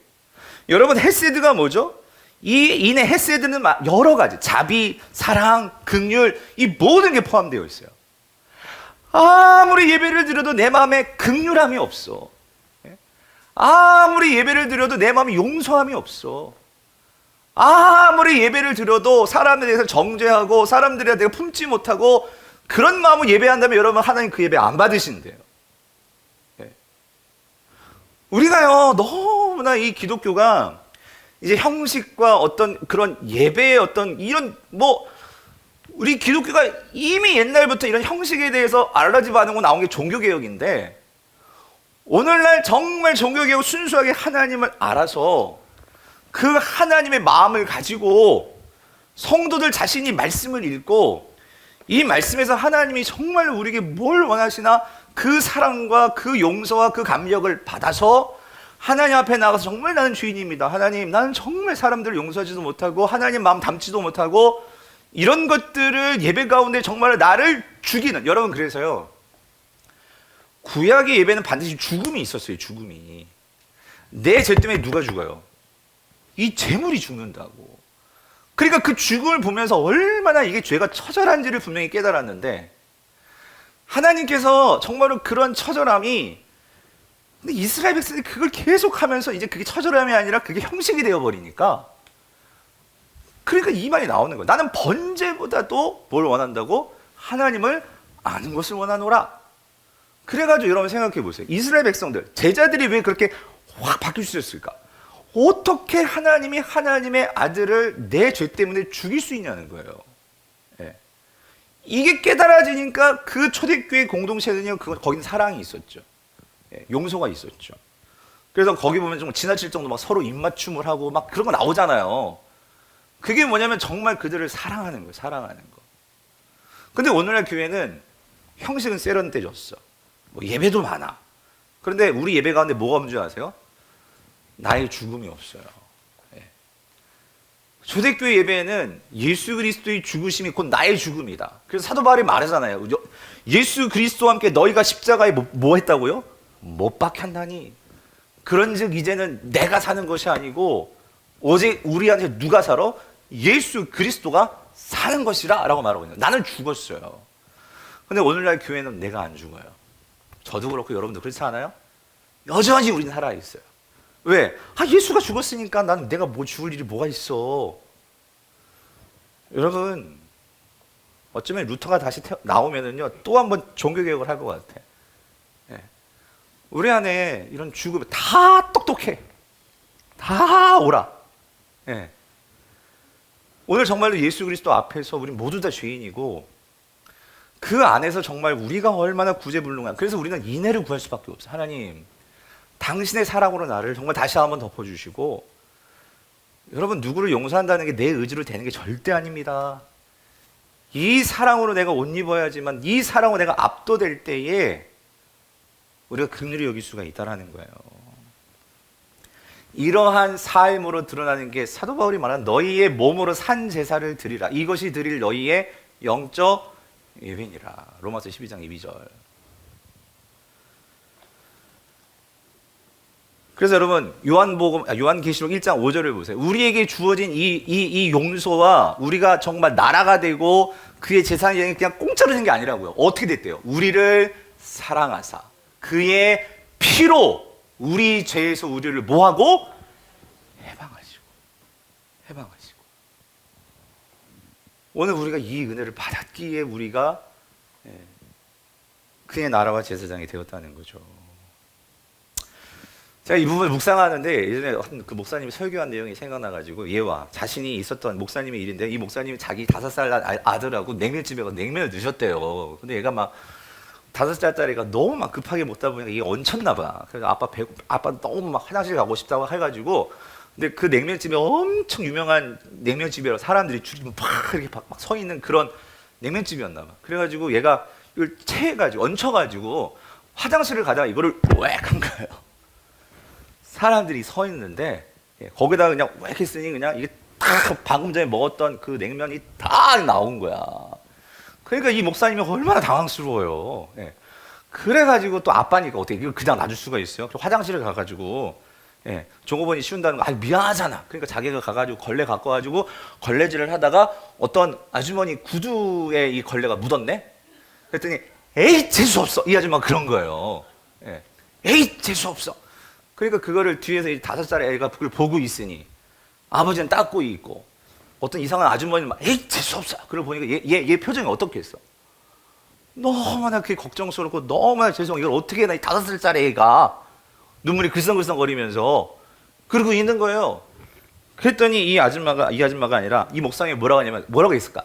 여러분 헤세드가 뭐죠? 이 인애 헤세드는 여러 가지 자비, 사랑, 긍휼 이 모든 게 포함되어 있어요. 아무리 예배를 드려도 내 마음에 긍휼함이 없어. 아무리 예배를 드려도 내 마음에 용서함이 없어. 아무리 예배를 드려도 사람에 대해서 정죄하고 사람들에 대해 품지 못하고 그런 마음으로 예배한다면 여러분 하나님 그 예배 안 받으신대요. 우리가요 너무나 이 기독교가 이제 형식과 어떤 그런 예배의 어떤 이런 뭐 우리 기독교가 이미 옛날부터 이런 형식에 대해서 알라지 않고 나온 게 종교개혁인데 오늘날 정말 종교개혁 순수하게 하나님을 알아서 그 하나님의 마음을 가지고 성도들 자신이 말씀을 읽고 이 말씀에서 하나님이 정말 우리에게 뭘 원하시나 그 사랑과 그 용서와 그 감격을 받아서 하나님 앞에 나가서 정말 나는 죄인입니다. 하나님 나는 정말 사람들을 용서하지도 못하고 하나님 마음 담지도 못하고 이런 것들을 예배 가운데 정말 나를 죽이는, 여러분 그래서요 구약의 예배는 반드시 죽음이 있었어요. 죽음이. 내 죄 때문에 누가 죽어요? 이 재물이 죽는다고. 그러니까 그 죽음을 보면서 얼마나 이게 죄가 처절한지를 분명히 깨달았는데 하나님께서 정말로 그런 처절함이, 근데 이스라엘 백성이 그걸 계속하면서 이제 그게 처절함이 아니라 그게 형식이 되어버리니까 그러니까 이 말이 나오는 거예요. 나는 번제보다도 뭘 원한다고? 하나님을 아는 것을 원하노라. 그래가지고 여러분 생각해 보세요. 이스라엘 백성들, 제자들이 왜 그렇게 확 바뀔 수 있을까? 어떻게 하나님이 하나님의 아들을 내 죄 때문에 죽일 수 있냐는 거예요. 예. 이게 깨달아지니까 그 초대교회 공동체는요, 거기는 사랑이 있었죠. 예, 용서가 있었죠. 그래서 거기 보면 좀 지나칠 정도 막 서로 입맞춤을 하고 막 그런 거 나오잖아요. 그게 뭐냐면 정말 그들을 사랑하는 거예요. 사랑하는 거. 근데 오늘날 교회는 형식은 세련돼졌어. 뭐 예배도 많아. 그런데 우리 예배 가운데 뭐가 없는 줄 아세요? 나의 죽음이 없어요. 예. 초대교회 예배에는 예수 그리스도의 죽으심이 곧 나의 죽음이다. 그래서 사도 바울이 말하잖아요. 예수 그리스도와 함께 너희가 십자가에 뭐 했다고요? 못 박혔나니. 그런즉 이제는 내가 사는 것이 아니고 오직 우리한테 누가 살아? 예수 그리스도가 사는 것이라 라고 말하고 있는 거예요. 나는 죽었어요. 근데 오늘날 교회는 내가 안 죽어요. 저도 그렇고 여러분도 그렇지 않아요? 여전히 우리는 살아있어요. 왜? 예수가 죽었으니까 내가 뭐 죽을 일이 뭐가 있어. 여러분 어쩌면 루터가 다시 나오면은요 또 한 번 종교개혁을 할 것 같아. 예. 우리 안에 이런 죽음 다 똑똑해. 다 옳아. 예. 오늘 정말로 예수 그리스도 앞에서 우리 모두 다 죄인이고 그 안에서 정말 우리가 얼마나 구제불능한, 그래서 우리는 인애를 구할 수밖에 없어요. 하나님 당신의 사랑으로 나를 정말 다시 한번 덮어주시고, 여러분 누구를 용서한다는 게 내 의지로 되는 게 절대 아닙니다. 이 사랑으로 내가 옷 입어야지만 이 사랑으로 내가 압도될 때에 우리가 긍휼히 여길 수가 있다라는 거예요. 이러한 삶으로 드러나는 게 사도 바울이 말한 너희의 몸으로 산 제사를 드리라. 이것이 드릴 너희의 영적 예배니라. 로마서 12장 2절. 그래서 여러분 요한계시록 1장 5절을 보세요. 우리에게 주어진 이 용서와 우리가 정말 나라가 되고 그의 재산이 그냥 공짜로 된 게 아니라고요. 어떻게 됐대요? 우리를 사랑하사 그의 피로 우리 죄에서 우리를 뭐하고? 해방하시고. 오늘 우리가 이 은혜를 받았기에 우리가 그의 나라와 제사장이 되었다는 거죠. 제가 이 부분을 묵상하는데 예전에 그 목사님이 설교한 내용이 생각나가지고 얘와 자신이 있었던 목사님의 일인데 이 목사님이 자기 5살 아들하고 냉면집에 가서 냉면을 드셨대요. 근데 얘가 막 5살짜리가 너무 막 급하게 먹다 보니까 이게 얹혔나 봐. 그래서 아빠 너무 막 화장실 가고 싶다고 해가지고 근데 그 냉면집이 엄청 유명한 냉면집이라 사람들이 줄이 막 이렇게 막 서 있는 그런 냉면집이었나 봐. 그래가지고 얘가 이걸 체해가지고 얹혀가지고 화장실을 가다가 이거를 웩 한 거예요. 사람들이 서 있는데 거기다가 그냥 웩 했으니 그냥 이게 딱 방금 전에 먹었던 그 냉면이 다 나온 거야. 그러니까 이 목사님이 얼마나 당황스러워요. 그래가지고 또 아빠니까 어떻게 이걸 그냥 놔줄 수가 있어요? 화장실에 가가지고 종업원이 치운다는 거 미안하잖아. 그러니까 자기가 가가지고 걸레 갖고 가지고 걸레질을 하다가 어떤 아주머니 구두에 이 걸레가 묻었네. 그랬더니 에이 재수 없어. 이 아줌마 그런 거예요. 에이 재수 없어. 그러니까 그거를 뒤에서 5살 애가 그걸 보고 있으니 아버지는 닦고 있고 어떤 이상한 아주머니는 막 에이 재수 없어. 그걸 보니까 얘 표정이 어떻겠어? 너무나 그게 걱정스럽고 너무나 죄송해. 이걸 어떻게 해나 이 5살짜리 애가 눈물이 글썽글썽거리면서 그러고 있는 거예요. 그랬더니 이 아줌마가 아니라 이 목사님이 뭐라고 했을까?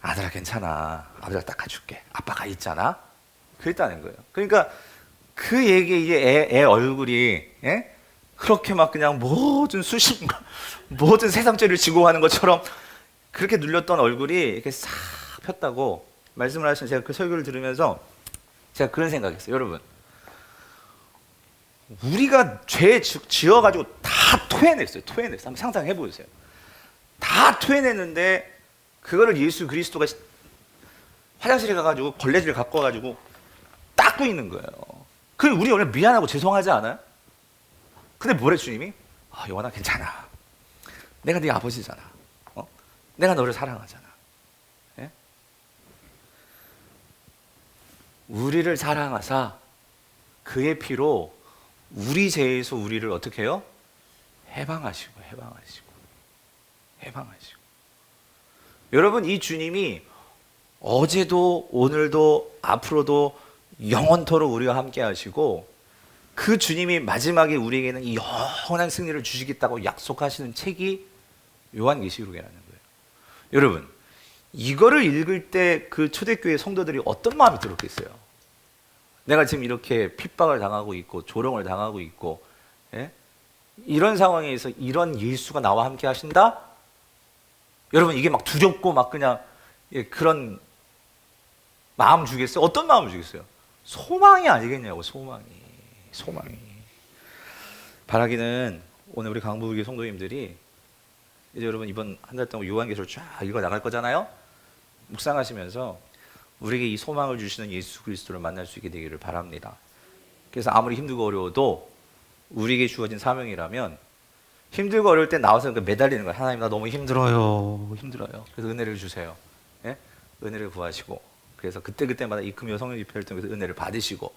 아들아 괜찮아. 아버지가 닦아줄게. 아빠가 있잖아. 그랬다는 거예요. 그러니까 그 얘기에 이제 애 얼굴이 그렇게 막 그냥 모든 수심과 모든 세상죄를 지고 하는 것처럼 그렇게 눌렸던 얼굴이 이렇게 싹 폈다고 말씀을 하신 제가 그 설교를 들으면서 제가 그런 생각했어요. 여러분 우리가 죄 지어가지고 다 토해냈어요. 한번 상상해 보세요. 다 토해냈는데 그거를 예수 그리스도가 화장실에 가가지고 걸레질 갖고 와가지고 닦고 있는 거예요. 그 우리 오늘 미안하고 죄송하지 않아요? 근데 뭐래 주님이? 요한아 괜찮아. 내가 네 아버지잖아. 내가 너를 사랑하잖아. 우리를 사랑하사 그의 피로 우리 죄에서 우리를 어떻게 해요? 해방하시고. 여러분 이 주님이 어제도 오늘도 앞으로도 영원토록 우리와 함께 하시고 그 주님이 마지막에 우리에게는 이 영원한 승리를 주시겠다고 약속하시는 책이 요한계시록이라는 거예요. 여러분 이거를 읽을 때 그 초대교회 성도들이 어떤 마음이 들었겠어요? 내가 지금 이렇게 핍박을 당하고 있고 조롱을 당하고 있고 이런 상황에서 이런 예수가 나와 함께 하신다? 여러분 이게 막 두렵고 막 그냥 그런 마음 주겠어요? 어떤 마음을 주겠어요? 소망이 아니겠냐고. 소망이 바라기는 오늘 우리 강부교회 성도님들이 이제 여러분 이번 한 달 동안 요한계시록 쫙 읽어 나갈 거잖아요. 묵상하시면서 우리에게 이 소망을 주시는 예수 그리스도를 만날 수 있게 되기를 바랍니다. 그래서 아무리 힘들고 어려워도 우리에게 주어진 사명이라면 힘들고 어려울 때 나와서 매달리는 거예요. 하나님 나 너무 힘들어요. 그래서 은혜를 주세요. 은혜를 구하시고 그래서 그때마다 이 금요 성령 집회를 통해서 은혜를 받으시고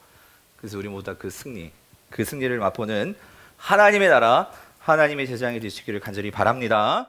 그래서 우리 모두 다 그 승리를 맛보는 하나님의 나라 하나님의 제장이 되시기를 간절히 바랍니다.